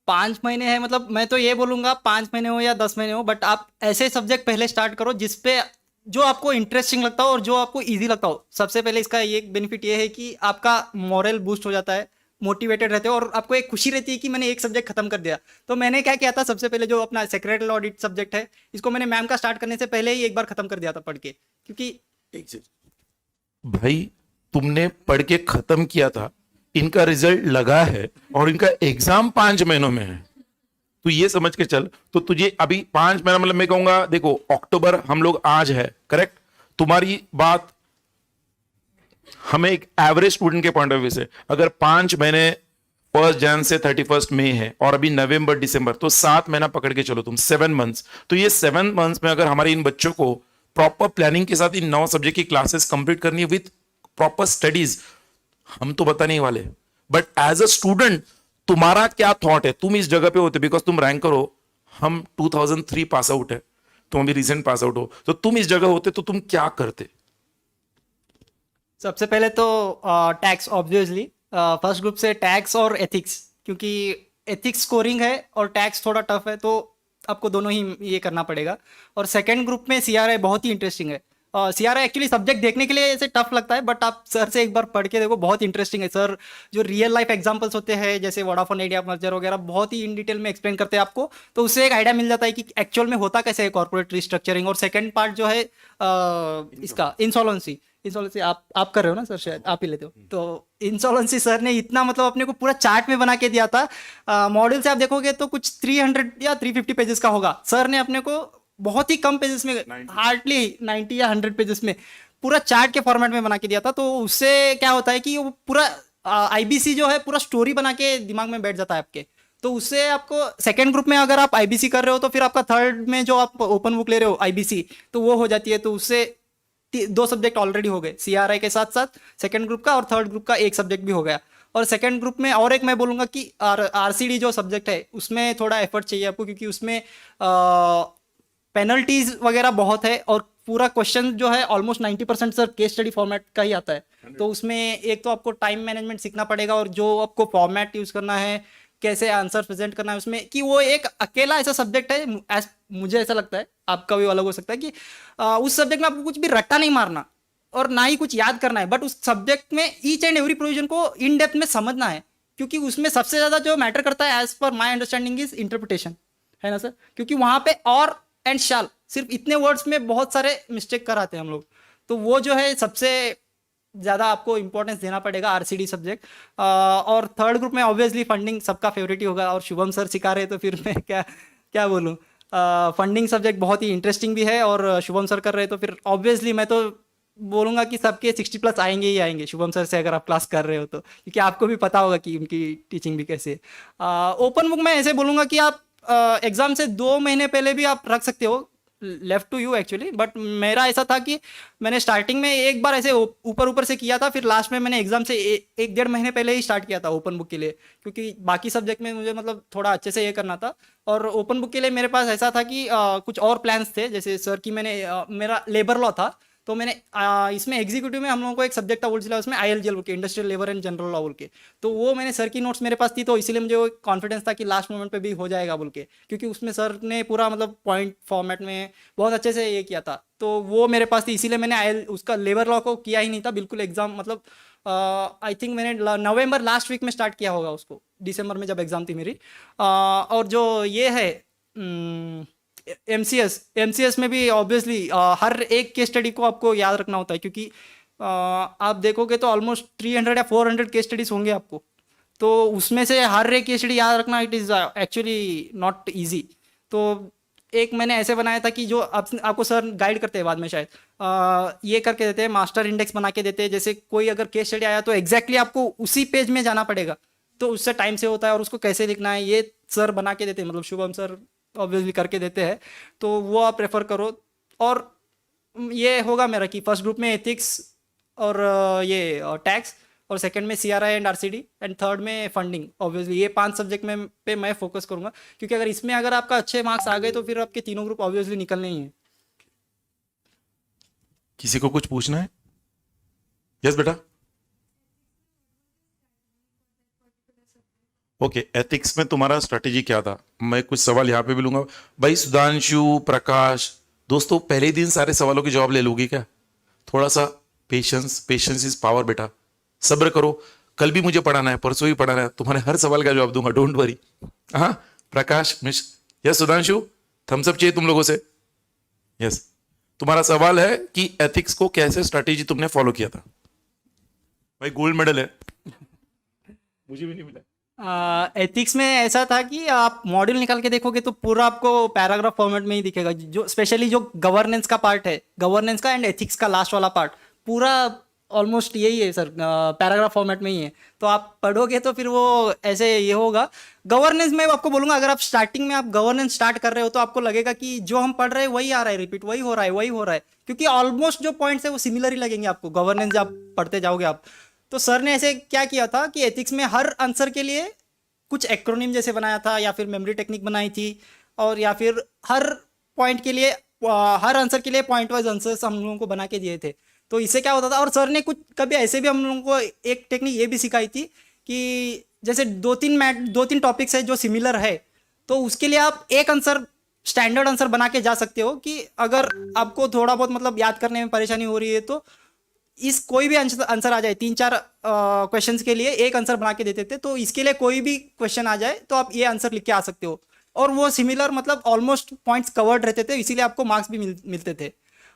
5 महीने है, मतलब मैं तो ये बोलूँगा 5 महीने हो या 10 महीने हो, बट आप ऐसे सब्जेक्ट पहले स्टार्ट करो जिसपे जो आपको इंटरेस्टिंग लगता हो और जो आपको इजी लगता हो। सबसे पहले इसका ये बेनिफिट ये है कि आपका मोरल बूस्ट हो जाता है, मोटिवेटेड रहते हो, और आपको एक खुशी रहती है कि मैंने एक सब्जेक्ट खत्म कर दिया। तो मैंने क्या किया था, सबसे पहले जो अपना सेक्रेटरी ऑडिट सब्जेक्ट है, इसको मैंने मैम का स्टार्ट करने से पहले ही एक बार खत्म कर दिया था पढ़ के, क्योंकि भाई तुमने पढ़ के खत्म किया था, इनका रिजल्ट लगा है और इनका एग्जाम 5 महीनों में है, तो ये समझ के चल। तो तुझे अभी 5 महीना, मतलब मैं कहूंगा देखो अक्टूबर हम लोग आज है, करेक्ट, तुम्हारी बात हमें एक एवरेज स्टूडेंट के पॉइंट ऑफ व्यू से, अगर 5 महीने 1 जनवरी से 31 मई है और अभी नवंबर दिसंबर, तो 7 महीना पकड़ के चलो तुम, 7 मंथ्स। तो ये 7 मंथ्स में अगर हमारे इन बच्चों को प्रॉपर प्लानिंग के साथ इन 9 सब्जेक्ट की क्लासेस कंप्लीट करनी है विथ प्रॉपर स्टडीज, हम तो बता नहीं वाले, बट एज अ स्टूडेंट तुम्हारा क्या थॉट है, तुम इस जगह पे होते, बिकॉज तुम रैंकर हो, हम 2003 पास आउट है, तुम अभी रिसेंट पास आउट हो, तो तुम इस जगह होते तो तुम क्या करते। सबसे पहले तो टैक्स ऑब्वियसली, फर्स्ट ग्रुप से टैक्स और एथिक्स, क्योंकि एथिक्स स्कोरिंग है और टैक्स थोड़ा टफ है, तो आपको दोनों ही ये करना पड़ेगा। और सेकंड ग्रुप में सीआरआई बहुत ही इंटरेस्टिंग है। सीआरआई एक्चुअली सब्जेक्ट देखने के लिए ऐसे टफ लगता है, बट आप सर से एक बार पढ़ के देखो, बहुत इंटरेस्टिंग है। सर जो रियल लाइफ एग्जांपल्स होते हैं, जैसे वोडाफोन आइडिया मर्जर वगैरह, बहुत ही इन डिटेल में एक्सप्लेन करते हैं आपको, तो उससे एक आइडिया मिल जाता है कि एक्चुअल में होता कैसे है कॉर्पोरेट रिस्ट्रक्चरिंग। और सेकंड पार्ट जो है इसका इंसॉल्वेंसी आप कर रहे हो ना सर, शायद आप ही लेते हो, तो इंसॉल्वेंसी सर ने इतना मतलब अपने को पूरा चार्ट में बना के दिया था। मॉडल से आप देखोगे तो कुछ 300 या 350 पेजेस का होगा, सर ने अपने को बहुत ही कम पेजेस में, हार्डली 90 या 100 पेजेस में पूरा चार्ट के फॉर्मेट में बना के दिया था। तो उससे क्या होता है कि वो पूरा आईबीसी जो है पूरा स्टोरी बना के दिमाग में बैठ जाता है आपके। तो उससे आपको सेकंड ग्रुप में अगर आप आईबीसी कर रहे हो, तो फिर आपका थर्ड में जो आप ओपन बुक ले रहे हो आईबीसी, तो वो हो जाती है। तो उससे 2 सब्जेक्ट ऑलरेडी हो गए, सीआरआई के साथ साथ सेकंड ग्रुप का, और थर्ड ग्रुप का एक सब्जेक्ट भी हो गया। और सेकंड ग्रुप में और एक मैं बोलूँगा कि आरसीडी जो सब्जेक्ट है उसमें थोड़ा एफर्ट चाहिए आपको, क्योंकि उसमें पेनल्टीज वगैरह बहुत है, और पूरा क्वेश्चन जो है almost 90% sir case study format का ही आता है। तो उसमें एक तो आपको टाइम मैनेजमेंट सीखना पड़ेगा, और जो आपको फॉर्मेट यूज़ करना है, कैसे आंसर प्रेजेंट करना है उसमें, कि वो एक अकेला ऐसा सब्जेक्ट है, मुझे ऐसा लगता है, आपका भी अलग हो सकता है, कि उस सब्जेक्ट में आपको कुछ भी रट्टा नहीं मारना और ना ही कुछ याद करना है, बट उस सब्जेक्ट में ईच एंड एवरी प्रोविजन को इन डेप्थ में समझना है, क्योंकि उसमें सबसे ज़्यादा जो मैटर करता है as per my understanding is interpretation, है ना सर। क्योंकि वहाँ पे और एंड शाल सिर्फ इतने वर्ड्स में बहुत सारे मिस्टेक कराते हैं हम लोग, तो वो जो है सबसे ज़्यादा आपको इंपॉर्टेंस देना पड़ेगा आरसीडी सब्जेक्ट। और थर्ड ग्रुप में ऑब्वियसली फंडिंग सबका फेवरेट ही होगा, और शुभम सर सिखा रहे तो फिर मैं क्या क्या बोलूँ। फंडिंग सब्जेक्ट बहुत ही इंटरेस्टिंग भी है, और शुभम सर कर रहे तो फिर ऑब्वियसली मैं तो बोलूँगा कि सबके 60+ आएंगे ही आएंगे शुभम सर से, अगर आप क्लास कर रहे हो तो, क्योंकि आपको भी पता होगा कि उनकी टीचिंग भी कैसे है। ओपन बुक में ऐसे बोलूँगा कि आप एग्ज़ाम से 2 महीने पहले भी आप रख सकते हो, left to you actually. But मेरा ऐसा था कि मैंने स्टार्टिंग में एक बार ऐसे ऊपर ऊपर से किया था, फिर लास्ट में मैंने एग्जाम से 1-1.5 महीने पहले ही स्टार्ट किया था ओपन बुक के लिए, क्योंकि बाकी सब्जेक्ट में मुझे मतलब थोड़ा अच्छे से ये करना था। और ओपन बुक के लिए मेरे पास ऐसा था कि कुछ और प्लान्स थे, जैसे सर की मेरा लेबर लॉ था, तो मैंने इसमें एग्जीक्यूटिव में हम लोगों को एक सब्जेक्ट था बोल चला, उसमें ILGL बोल के, industrial labour and general law बोल के, तो वो मैंने सर की नोट्स मेरे पास थी, तो इसीलिए मुझे वो कॉन्फिडेंस था कि लास्ट मोमेंट पे भी हो जाएगा बोल के, क्योंकि उसमें सर ने पूरा मतलब पॉइंट फॉर्मेट में बहुत अच्छे से ये किया था, तो वो मेरे पास थी, इसीलिए मैंने उसका लेबर लॉ को किया ही नहीं था बिल्कुल एग्जाम। मतलब आई थिंक मैंने नवंबर लास्ट वीक में स्टार्ट किया होगा उसको, दिसंबर में जब एग्जाम थी मेरी। और जो ये है MCS में भी ऑब्वियसली हर एक केस स्टडी को आपको याद रखना होता है, क्योंकि आप देखोगे तो ऑलमोस्ट 300 या 400 केस स्टडीज होंगे आपको, तो उसमें से हर एक केस स्टडी याद रखना it is actually not easy. तो एक मैंने ऐसे बनाया था कि जो आपको सर गाइड करते हैं बाद में शायद ये करके देते हैं, मास्टर इंडेक्स बना के देते हैं, जैसे कोई अगर केस स्टडी आया तो एग्जैक्टली आपको उसी पेज में जाना पड़ेगा, तो उससे टाइम से होता है, और उसको कैसे लिखना है ये सर बना के देते हैं, मतलब शुभम सर ऑब्वियसली करके देते हैं, तो वो आप प्रेफर करो। और ये होगा मेरा कि फर्स्ट ग्रुप में एथिक्स और ये टैक्स, और सेकंड में CRI and RCD, and third में फंडिंग। ऑब्वियसली ये 5 सब्जेक्ट में पे मैं फोकस करूंगा, क्योंकि अगर इसमें अगर आपका अच्छे मार्क्स आ गए तो फिर आपके तीनों ग्रुप ऑब्वियसली निकलने ही हैं। किसी को कुछ पूछना है? यस बेटा। ओके, एथिक्स में तुम्हारा स्ट्रेटेजी क्या था? मैं कुछ सवाल यहाँ पे भी लूंगा। भाई सुधांशु, प्रकाश, दोस्तों पहले ही दिन सारे सवालों की जवाब ले लोगी क्या? थोड़ा सा पेशेंस इज पावर बेटा, सब्र करो। कल भी मुझे पढ़ाना है, परसों ही पढ़ाना है, तुम्हारे हर सवाल का जवाब दूंगा, डोंट वरी। हाँ प्रकाश, यस सुधांशु, थम्स अप चाहिए तुम लोगों से। यस, तुम्हारा सवाल है कि एथिक्स को कैसे स्ट्रेटेजी तुमने फॉलो किया था? भाई गोल्ड मेडल है मुझे भी नहीं मिला। एथिक्स में ऐसा था कि आप मॉड्यूल निकाल के देखोगे तो पूरा आपको पैराग्राफ फॉर्मेट में ही दिखेगा, जो स्पेशली जो गवर्नेंस का पार्ट है, गवर्नेंस का एंड एथिक्स का लास्ट वाला पार्ट पूरा ऑलमोस्ट यही है सर, पैराग्राफ फॉर्मेट में ही है, तो आप पढ़ोगे तो फिर वो ऐसे ये होगा। गवर्नेंस में आपको बोलूँगा, अगर आप स्टार्टिंग में आप गवर्नेंस स्टार्ट कर रहे हो तो आपको लगेगा कि जो हम पढ़ रहे हैं वही आ रहा है, रिपीट वही हो रहा है, क्योंकि ऑलमोस्ट जो पॉइंट्स है वो सिमिलर ही लगेंगे आपको गवर्नेंस जब पढ़ते जाओगे आप। तो सर ने ऐसे क्या किया था कि एथिक्स में हर आंसर के लिए कुछ एक्रोनिम जैसे बनाया था, या फिर मेमोरी टेक्निक बनाई थी, और या फिर हर पॉइंट के लिए हर आंसर के लिए पॉइंट वाइज आंसर्स हम लोगों को बना के दिए थे। तो इससे क्या होता था, और सर ने कुछ कभी ऐसे भी हम लोगों को एक टेक्निक ये भी सिखाई थी कि जैसे 2-3 टॉपिक्स है जो सिमिलर है, तो उसके लिए आप एक आंसर स्टैंडर्ड आंसर बना के जा सकते हो, कि अगर आपको थोड़ा बहुत मतलब याद करने में परेशानी हो रही है तो इस कोई भी आंसर आ जाए, 3-4 क्वेश्चंस के लिए एक आंसर बना के देते थे, तो इसके लिए कोई भी क्वेश्चन आ जाए तो आप ये आंसर लिख के आ सकते हो, और वो सिमिलर मतलब ऑलमोस्ट पॉइंट्स कवर्ड रहते थे, इसीलिए आपको मार्क्स भी मिलते थे।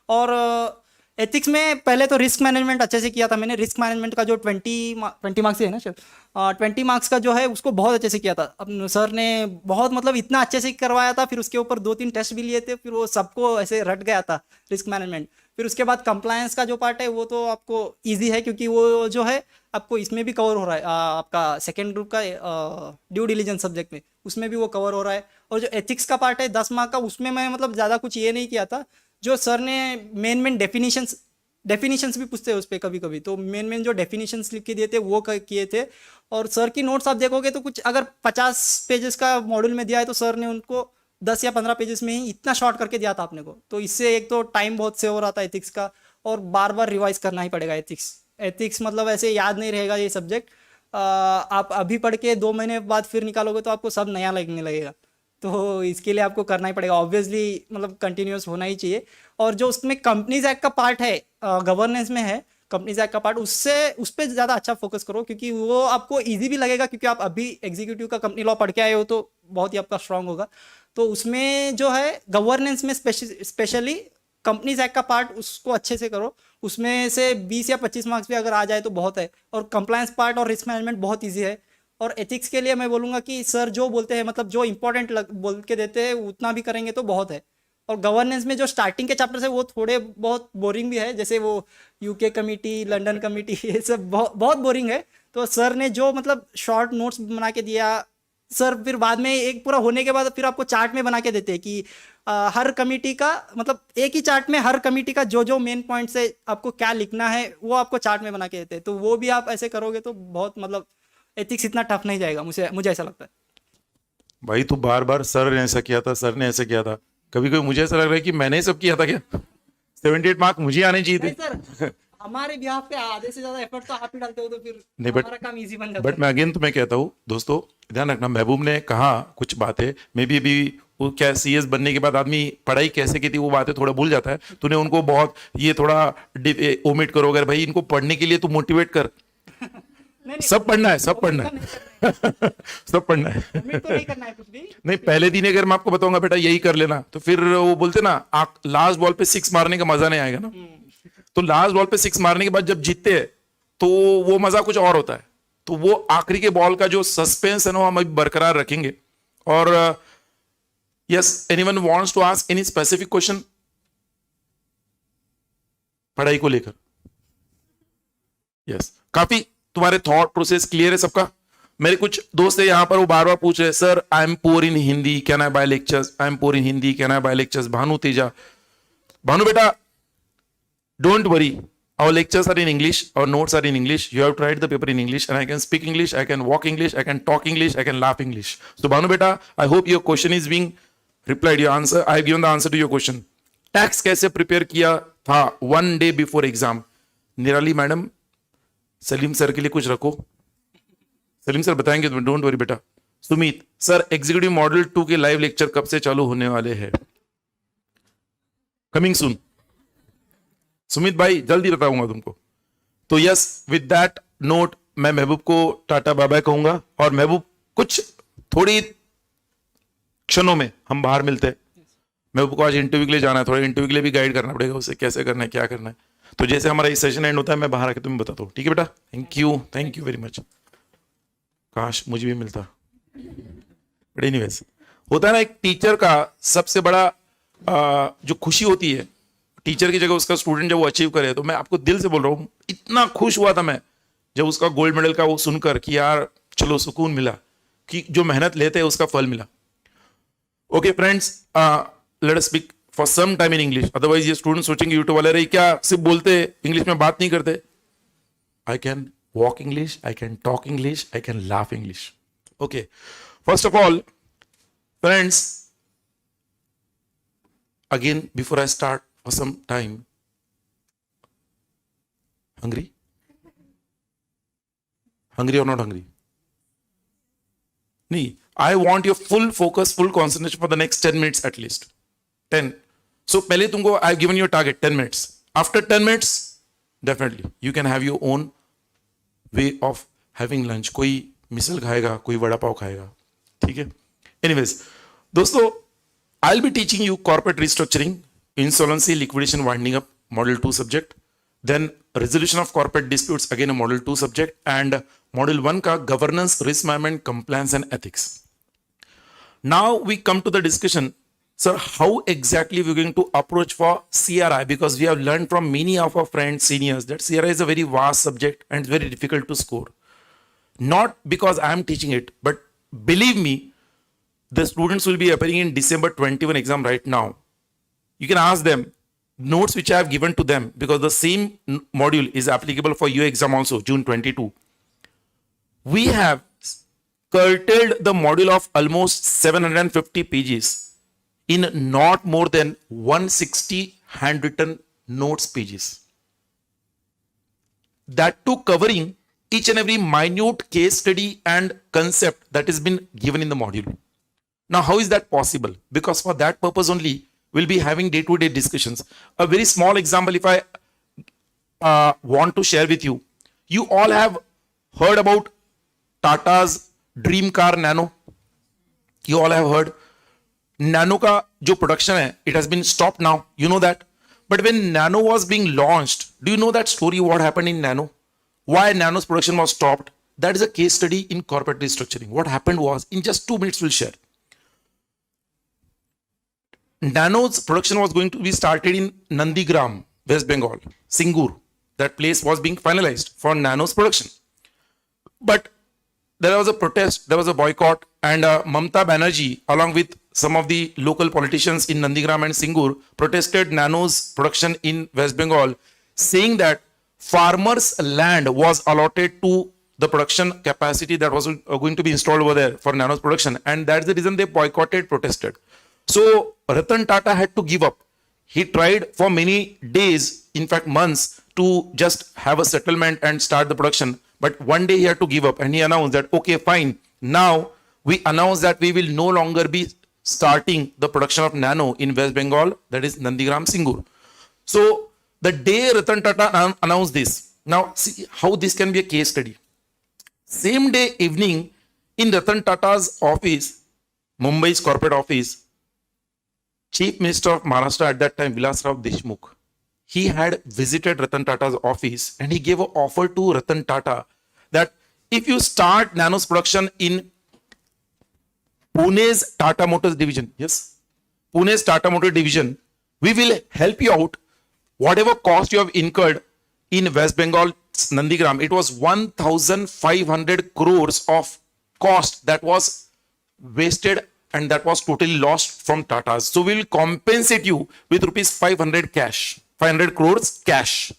और एथिक्स में पहले तो रिस्क मैनेजमेंट अच्छे से किया था मैंने। रिस्क मैनेजमेंट का जो 20 मार्क्स है ना सर, 20 मार्क्स का जो है उसको बहुत अच्छे से किया था। अब सर ने बहुत मतलब इतना अच्छे से करवाया था, फिर उसके ऊपर 2-3 टेस्ट भी लिए थे, फिर वो सबको ऐसे रट गया था रिस्क मैनेजमेंट। फिर उसके बाद कंप्लायंस का जो पार्ट है वो तो आपको ईजी है, क्योंकि वो जो है आपको इसमें भी कवर हो रहा है, आपका सेकेंड ग्रुप का ड्यू डिलीजेंस सब्जेक्ट में, उसमें भी वो कवर हो रहा है। और जो एथिक्स का पार्ट है 10 मार्क का, उसमें मैं मतलब ज़्यादा कुछ ये नहीं किया था। जो सर ने मेन डेफिनेशंस भी पूछते हैं उस पर कभी कभी, तो मेन जो डेफिनेशंस लिख के दिए थे वो किए थे। और सर की नोट्स आप देखोगे तो कुछ अगर 50 पेजेस का मॉड्यूल में दिया है तो सर ने उनको 10 या 15 पेजेस में ही इतना शॉर्ट करके दिया था अपने को। तो इससे एक तो टाइम बहुत सेव हो रहा था एथिक्स का, और बार बार रिवाइज करना ही पड़ेगा एथिक्स मतलब ऐसे याद नहीं रहेगा ये सब्जेक्ट। आप अभी पढ़ के 2 महीने बाद फिर निकालोगे तो आपको सब नया लगने लगेगा, तो इसके लिए आपको करना ही पड़ेगा ऑब्वियसली, मतलब कंटिन्यूस होना ही चाहिए। और जो उसमें कंपनीज एक्ट का पार्ट है, गवर्नेंस में है कंपनीज एक्ट का पार्ट, उस पर ज़्यादा अच्छा फोकस करो, क्योंकि वो आपको ईजी भी लगेगा, क्योंकि आप अभी एग्जीक्यूटिव का कंपनी लॉ पढ़ के आए हो तो बहुत ही आपका स्ट्रांग होगा। तो उसमें जो है गवर्नेंस में स्पेशली कंपनीज एक्ट का पार्ट उसको अच्छे से करो, उसमें से 20 या 25 मार्क्स भी अगर आ जाए तो बहुत है। और कंप्लायंस पार्ट और रिस्क मैनेजमेंट बहुत ईजी है। और एथिक्स के लिए मैं बोलूँगा कि सर जो बोलते हैं, मतलब जो इंपॉर्टेंट बोल के देते हैं उतना भी करेंगे तो बहुत है। और गवर्नेंस में जो स्टार्टिंग के चैप्टर्स है वो थोड़े बहुत बोरिंग भी है, जैसे वो यूके कमेटी, लंदन कमेटी, ये सब बहुत बोरिंग है। तो सर ने जो मतलब शॉर्ट नोट्स बना के दिया, सर फिर बाद में एक पूरा होने के बाद फिर आपको चार्ट में बना के देते हैं कि हर कमेटी का मतलब एक ही चार्ट में हर कमेटी का जो जो मेन पॉइंट्स है आपको क्या लिखना है वो आपको चार्ट में बना के देते हैं। तो वो भी आप ऐसे करोगे तो बहुत मतलब एथिक्स इतना टफ नहीं जाएगा, मुझे ऐसा लगता है। भाई तू बार बार सर ने ऐसा किया था, सर ने ऐसा किया था, कभी कभी मुझे ऐसा लग रहा है कि मैंने ही सब किया था क्या? 78 मार्क मुझे आने चाहिए थे। सर हमारे बिहाफ पे आधे से ज्यादा एफर्ट तो आप ही डालते हो, तो फिर नहीं, बट हमारा काम इजी बन जाता बट मैं अगेन तुम्हें कहता हूँ दोस्तों, ध्यान रखना, महबूब ने कहा कुछ बातें, मे बी अभी वो क्या सीएस बनने के बाद आदमी पढ़ाई कैसे की थी वो बातें थोड़ा भूल जाता है। तूने उनको बहुत ये थोड़ा ओमिट करो, अगर भाई इनको पढ़ने के लिए तू मोटिवेट कर। सब पढ़ना है, सब पढ़ना है सब पढ़ना है। है। तो नहीं करना है कुछ भी। नहीं, पहले दिन अगर मैं आपको बताऊंगा बेटा यही कर लेना, तो फिर वो बोलते ना लास्ट बॉल पे 6 मारने का मजा नहीं आएगा ना। तो लास्ट बॉल पे 6 मारने के बाद जब जीतते हैं तो वो मजा कुछ और होता है। तो वो आखिरी के बॉल का जो सस्पेंस है ना हम अभी बरकरार रखेंगे। और yes, anyone wants to ask any specific question पढ़ाई को लेकर? यस, काफी तुम्हारे थॉट प्रोसेस क्लियर है सबका? मेरे कुछ दोस्त है यहाँ पर, वो बार बार पूछ रहे sir I am poor in Hindi, can I buy lectures? I am poor in Hindi, can I buy lectures? Bhanu Teja, Bhanu बेटा don't worry, our lectures are in English, our notes are in English, you have tried the paper in English, and I can speak English, I can walk English, I can talk English, I can laugh English. So Bhanu beta, I hope your question is being replied, your answer, I have given the answer to your question. Tax कैसे prepare किया था 1 day before exam? निराली madam, Salim sir के लिए कुछ रखो, Salim sir बताएंगे तुम्हें, डोंट वरी बेटा। सुमित सर, एग्जीक्यूटिव मॉडल 2 के लाइव लेक्चर कब से चालू होने वाले हैं? कमिंग सून सुमित भाई, जल्दी बताऊंगा तुमको। तो यस, विद दैट नोट मैं महबूब को टाटा बाय बाय कहूंगा, और महबूब कुछ थोड़ी क्षणों में हम बाहर मिलते हैं। महबूब को आज इंटरव्यू के लिए जाना है, थोड़ा इंटरव्यू के लिए भी गाइड करना पड़ेगा उसे, कैसे करना है, क्या करना है। तो जैसे हमारा ये सेशन एंड होता है मैं बाहर आके तुम्हें बताता हूँ, ठीक है बेटा? Thank you very much. काश मुझे भी मिलता। बट एनीवेज, होता है ना, एक टीचर का सबसे बड़ा जो खुशी होती है, टीचर की जगह उसका स्टूडेंट जब वो अचीव करे, तो मैं आपको दिल से बोल रहा हूँ, इतना खुश हुआ था मैं जब उसका गोल्ड मेडल का वो सुनकर कि यार चलो सुकून मिला कि जो मेहनत लेते हैं उसका फल मिला। Okay friends, let us speak for some time in English, otherwise ये स्टूडेंट सोचेंगे यूट्यूब वाले रहे क्या सिर्फ बोलते इंग्लिश में बात नहीं करते। आई can walk English, I can talk English, I can laugh English. Okay, first of all friends, again before I start, for some time, hungry or not hungry? Nee, I want your full focus, full concentration for the next 10 minutes at least. 10. So pehle tumko I've given you a target 10 minutes. After 10 minutes definitely you can have your own way of having lunch. कोई मिसल खाएगा, कोई वड़ा पाव खाएगा, ठीक है? Anyways, दोस्तों, I'll be teaching you corporate restructuring, insolvency, liquidation, winding up, model 2 subject. Then resolution of corporate disputes, again a model 2 subject, and model 1 ka governance, risk management, compliance and ethics. Now we come to the discussion, sir, how exactly we're going to approach for CRI, because we have learned from many of our friends, seniors, that CRI is a very vast subject and it's very difficult to score. Not because I am teaching it, but believe me, the students will be appearing in December 21 exam right now. You can ask them notes which I have given to them, because the same module is applicable for your exam also, June 22. We have curtailed the module of almost 750 pages in not more than 160 handwritten notes pages. That too covering each and every minute case study and concept that has been given in the module. Now, how is that possible? Because for that purpose only, we'll be having day-to-day discussions. A very small example, if I want to share with you, you all have heard about Tata's dream car Nano. You all have heard. Nano का जो production है, it has been stopped now. You know that. But when Nano was being launched, do you know that story? What happened in Nano? Why Nano's production was stopped? That is a case study in corporate restructuring. What happened was, in just 2 minutes, we'll share. Nano's production was going to be started in Nandigram, West Bengal, Singur. That place was being finalized for Nano's production. But there was a protest, there was a boycott, and Mamta Banerjee, along with some of the local politicians in Nandigram and Singur, protested Nano's production in West Bengal, saying that farmers' land was allotted to the production capacity that was going to be installed over there for Nano's production, and that's the reason they boycotted, protested. So Ratan Tata had to give up. He tried for many days, in fact months, to just have a settlement and start the production. But one day he had to give up, and he announced that, okay, fine. Now we announce that we will no longer be starting the production of Nano in West Bengal, that is Nandigram, Singur. So the day Ratan Tata announced this, now see how this can be a case study. Same day evening, in Ratan Tata's office, Mumbai's corporate office, Chief Minister of Maharashtra at that time, Vilasrao Deshmukh, he had visited Ratan Tata's office, and he gave an offer to Ratan Tata that if you start Nano's production in Pune's Tata Motors division, yes, Pune's Tata Motors division, we will help you out. Whatever cost you have incurred in West Bengal, Nandigram, it was 1,500 crores of cost that was wasted and that was totally lost from Tata's. So we will compensate you with rupees 500 cash, 500 crores cash,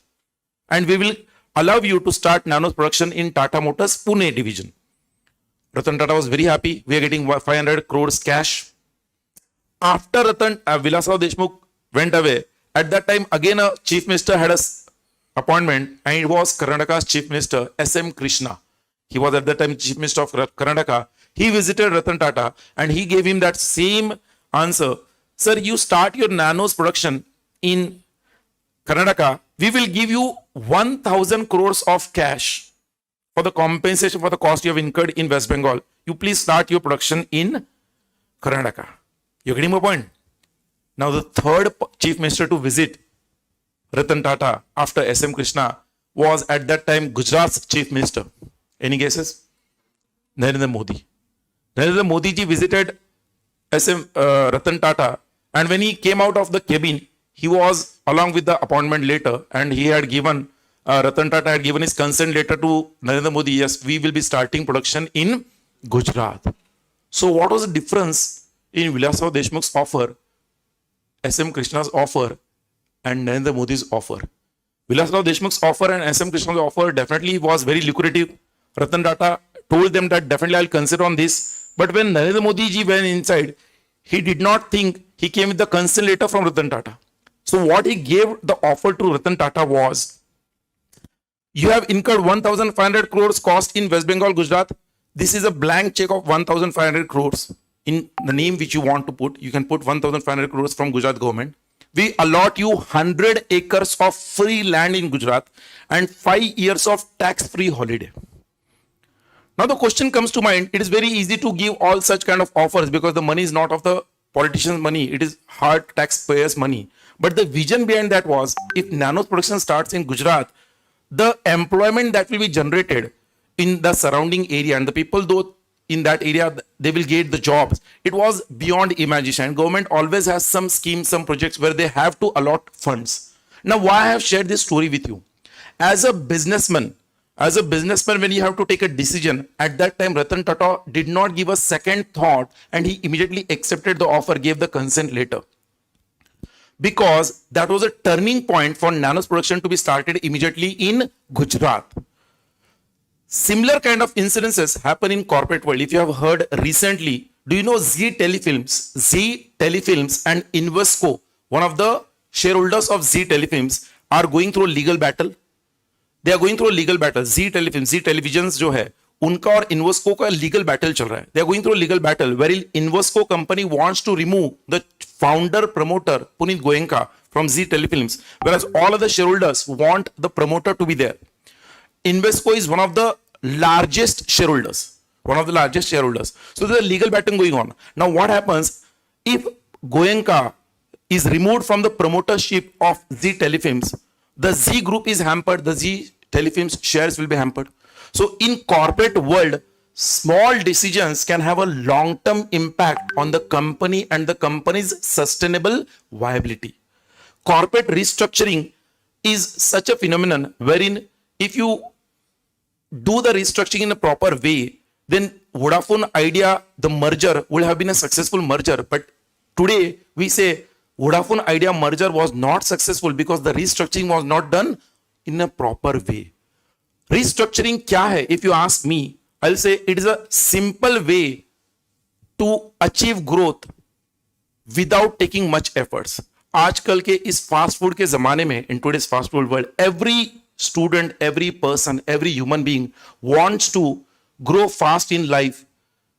and we will allow you to start Nano's production in Tata Motors Pune division. Ratan Tata was very happy. We are getting 500 crores cash. After Vilasrao Deshmukh went away, at that time again a chief minister had a appointment, and it was Karnataka's chief minister S.M. Krishna. He was at that time chief minister of Karnataka. He visited Ratan Tata and he gave him that same answer. Sir, you start your Nano's production in Karnataka, we will give you 1,000 crores of cash for the compensation for the cost you have incurred in West Bengal. You please start your production in Karnataka. You're getting my point? Now the third chief minister to visit Ratan Tata after S.M. Krishna was at that time Gujarat's chief minister. Any guesses? Narendra Modi. Narendra Modi ji visited Ratan Tata, and when he came out of the cabin, he was along with the appointment letter, and he had given Ratan Tata had given his consent letter to Narendra Modi. Yes, we will be starting production in Gujarat. So what was the difference in Vilasrao Deshmukh's offer, S.M. Krishna's offer, and Narendra Modi's offer? Vilasrao Deshmukh's offer and S.M. Krishna's offer definitely was very lucrative. Ratan Tata told them that definitely I'll consider on this. But when Narendra Modi ji went inside, he did not think. He came with the consent letter from Ratan Tata. So what he gave the offer to Ratan Tata was, you have incurred 1,500 crores cost in West Bengal, Gujarat. This is a blank check of 1,500 crores in the name which you want to put. You can put 1,500 crores from Gujarat government. We allot you 100 acres of free land in Gujarat and 5 years of tax-free holiday. Now the question comes to mind. It is very easy to give all such kind of offers because the money is not of the politicians' money. It is hard taxpayers' money. But the vision behind that was, if Nano's production starts in Gujarat, the employment that will be generated in the surrounding area and the people though in that area, they will get the jobs. It was beyond imagination. Government always has some schemes, some projects where they have to allot funds. Now, why I have shared this story with you? As a businessman, when you have to take a decision, at that time, Ratan Tata did not give a second thought and he immediately accepted the offer, gave the consent letter. Because that was a turning point for Nano's production to be started immediately in Gujarat. Similar kind of incidences happen in corporate world. If you have heard recently, do you know Zee Telefilms? Zee Telefilms and Invesco, one of the shareholders of Zee Telefilms, are going through a legal battle. They are going through a legal battle. Zee Telefilms, Zee Televisions जो है, उनका और Invesco का legal battle चल रहा है. They are going through a legal battle wherein Invesco company wants to remove the founder promoter Punit Goenka from Zee Telefilms, whereas all other shareholders want the promoter to be there. Invesco is one of the largest shareholders. So there's a legal battle going on. Now what happens if Goenka is removed from the promotership of Z Telefilms, the Z Group is hampered, the Z Telefilms shares will be hampered. So in corporate world, small decisions can have a long-term impact on the company and the company's sustainable viability. Corporate restructuring is such a phenomenon wherein if you do the restructuring in a proper way, then Vodafone Idea, the merger would have been a successful merger. But today we say Vodafone Idea merger was not successful because the restructuring was not done in a proper way. Restructuring kya hai? If you ask me, I'll say it is a simple way to achieve growth without taking much efforts. आजकल के इस fast food के जमाने में, in today's fast food world, every student, every person, every human being wants to grow fast in life,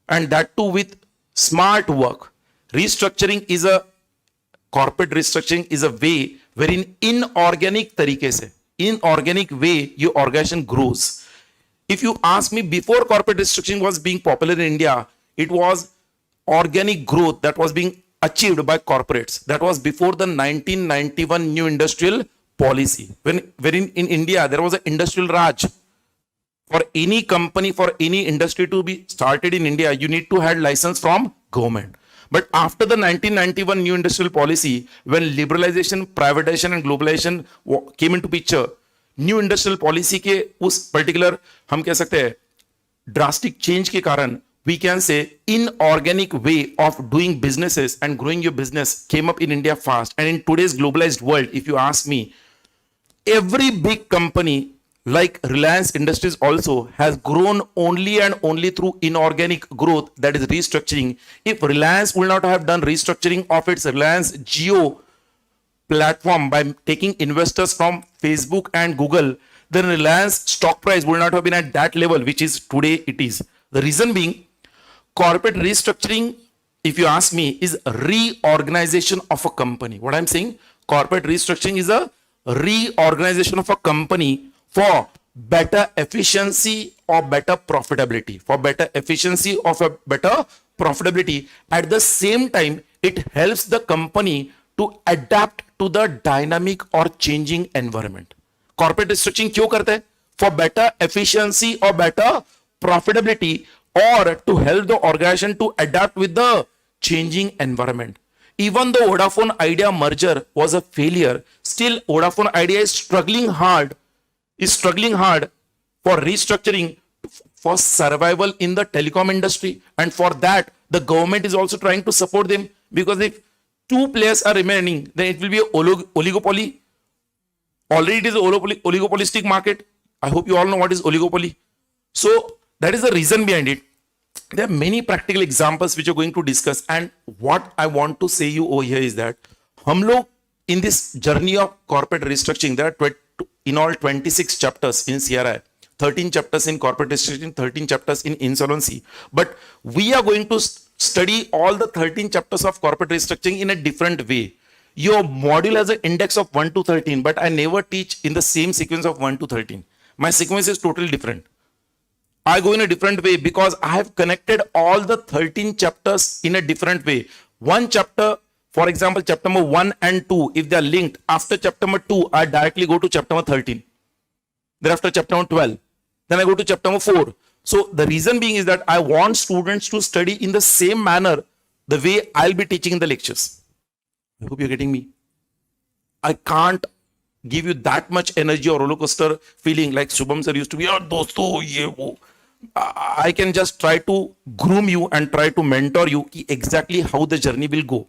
and that too with smart work. Restructuring is a corporate restructuring is a way wherein inorganic तरीके से, inorganic way your organization grows. If you ask me, before corporate restructuring was being popular in India, it was organic growth that was being achieved by corporates. That was before the 1991 new industrial policy. Wherein in India there was an industrial Raj. For any company, for any industry to be started in India, you need to have license from government. But after the 1991 new industrial policy, when liberalization, privatization and globalization came into picture, new industrial policy के उस particular हम कह सकते हैं drastic change के कारण we can say inorganic way of doing businesses and growing your business came up in India fast. And in today's globalized world, if you ask me, every big company like Reliance Industries also has grown only and only through inorganic growth, that is restructuring. If Reliance will not have done restructuring of its Reliance Jio platform by taking investors from Facebook and Google, then Reliance stock price would not have been at that level which is today it is. The reason being, corporate restructuring, if you ask me, is reorganization of a company. What I'm saying, corporate restructuring is a reorganization of a company for better efficiency or better profitability. For better efficiency of a better profitability. At the same time, it helps the company to adapt to the dynamic or changing environment. Corporate restructuring क्यों करते हैं? For better efficiency or better profitability, or to help the organization to adapt with the changing environment. Even though Vodafone Idea merger was a failure, still Vodafone Idea is struggling hard for restructuring for survival in the telecom industry, and for that the government is also trying to support them, because if two players are remaining, then it will be an oligopoly. Already it is an oligopolistic market. I hope you all know what is oligopoly. So that is the reason behind it. There are many practical examples which we are going to discuss, and what I want to say you over here is that hum log in this journey of corporate restructuring, there are in all 26 chapters in CRI, 13 chapters in corporate restructuring, 13 chapters in insolvency. But we are going to study all the 13 chapters of corporate restructuring in a different way. Your module has an index of 1 to 13, but I never teach in the same sequence of 1 to 13. My sequence is totally different. I go in a different way because I have connected all the 13 chapters in a different way. One chapter, for example, chapter number 1 and 2, if they are linked, after chapter number 2, I directly go to chapter number 13. Thereafter chapter number 12. Then I go to chapter number 4. So the reason being is that I want students to study in the same manner the way I'll be teaching in the lectures. I hope you're getting me. I can't give you that much energy or roller coaster feeling like Shubham sir used to be, oh, dosto, ye wo. I can just try to groom you and try to mentor you exactly how the journey will go.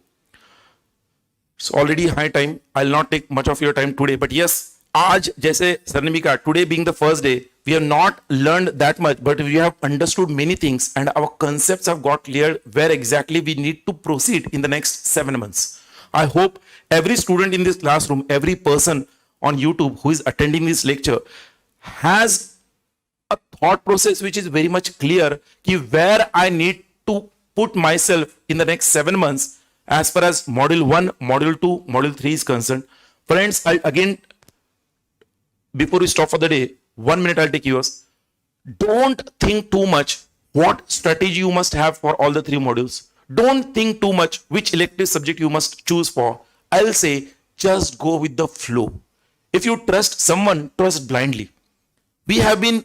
It's already high time. I'll not take much of your time today. But yes, आज जैसे sir ने भी कहा, today being the first day, we have not learned that much, but we have understood many things and our concepts have got clear where exactly we need to proceed in the next 7 months. I hope every student in this classroom, every person on YouTube who is attending this lecture has a thought process which is very much clear ki where I need to put myself in the next 7 months as far as module 1, module 2, module 3 is concerned. Friends, again, before we stop for the day, 1 minute I'll take yours. Don't think too much what strategy you must have for all the 3 modules. Don't think too much which elective subject you must choose for. I'll say just go with the flow. If you trust someone, trust blindly. We have been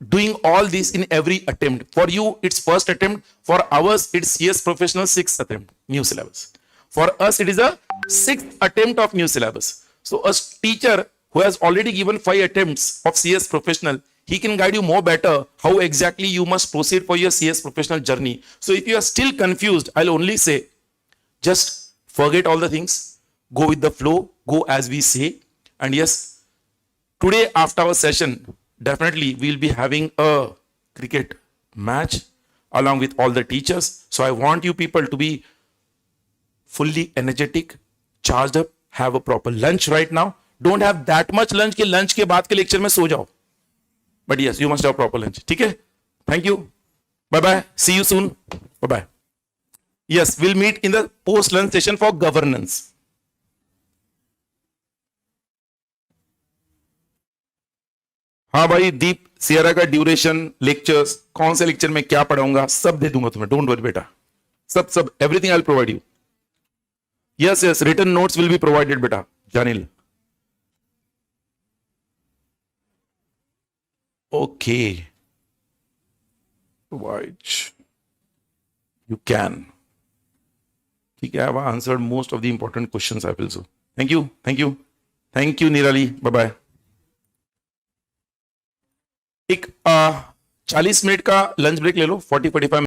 doing all this in every attempt. For you, it's first attempt. For ours, it's CS Professional 6th attempt, new syllabus. For us, it is a 6th attempt of new syllabus. So a teacher who has already given 5 attempts of CS Professional, he can guide you more better how exactly you must proceed for your CS Professional journey. So if you are still confused, I'll only say, just forget all the things, go with the flow, go as we say. And yes, today after our session, definitely we'll be having a cricket match along with all the teachers. So I want you people to be fully energetic, charged up, have a proper lunch right now. Don't have that much lunch कि lunch के बाद के lecture में सो जाओ. But yes, you must have proper lunch. ठीक है? Thank you. Bye bye. See you soon. Bye bye. Yes, we'll meet in the post lunch session for governance. हाँ भाई दीप, सियरा का ड्यूरेशन, लेक्चर्स, कौन से लेक्चर में क्या पढ़ाऊंगा, सब दे दूंगा तुम्हें. डोंट वरी बेटा, सब everything I will provide you. Yes written notes will be provided बेटा. जानिल. Okay, provide you can. ठीक है, I have answered most of the important questions I feel so. Thank you Nirali. Bye bye. एक 40 minute का lunch break ले लो, 40-45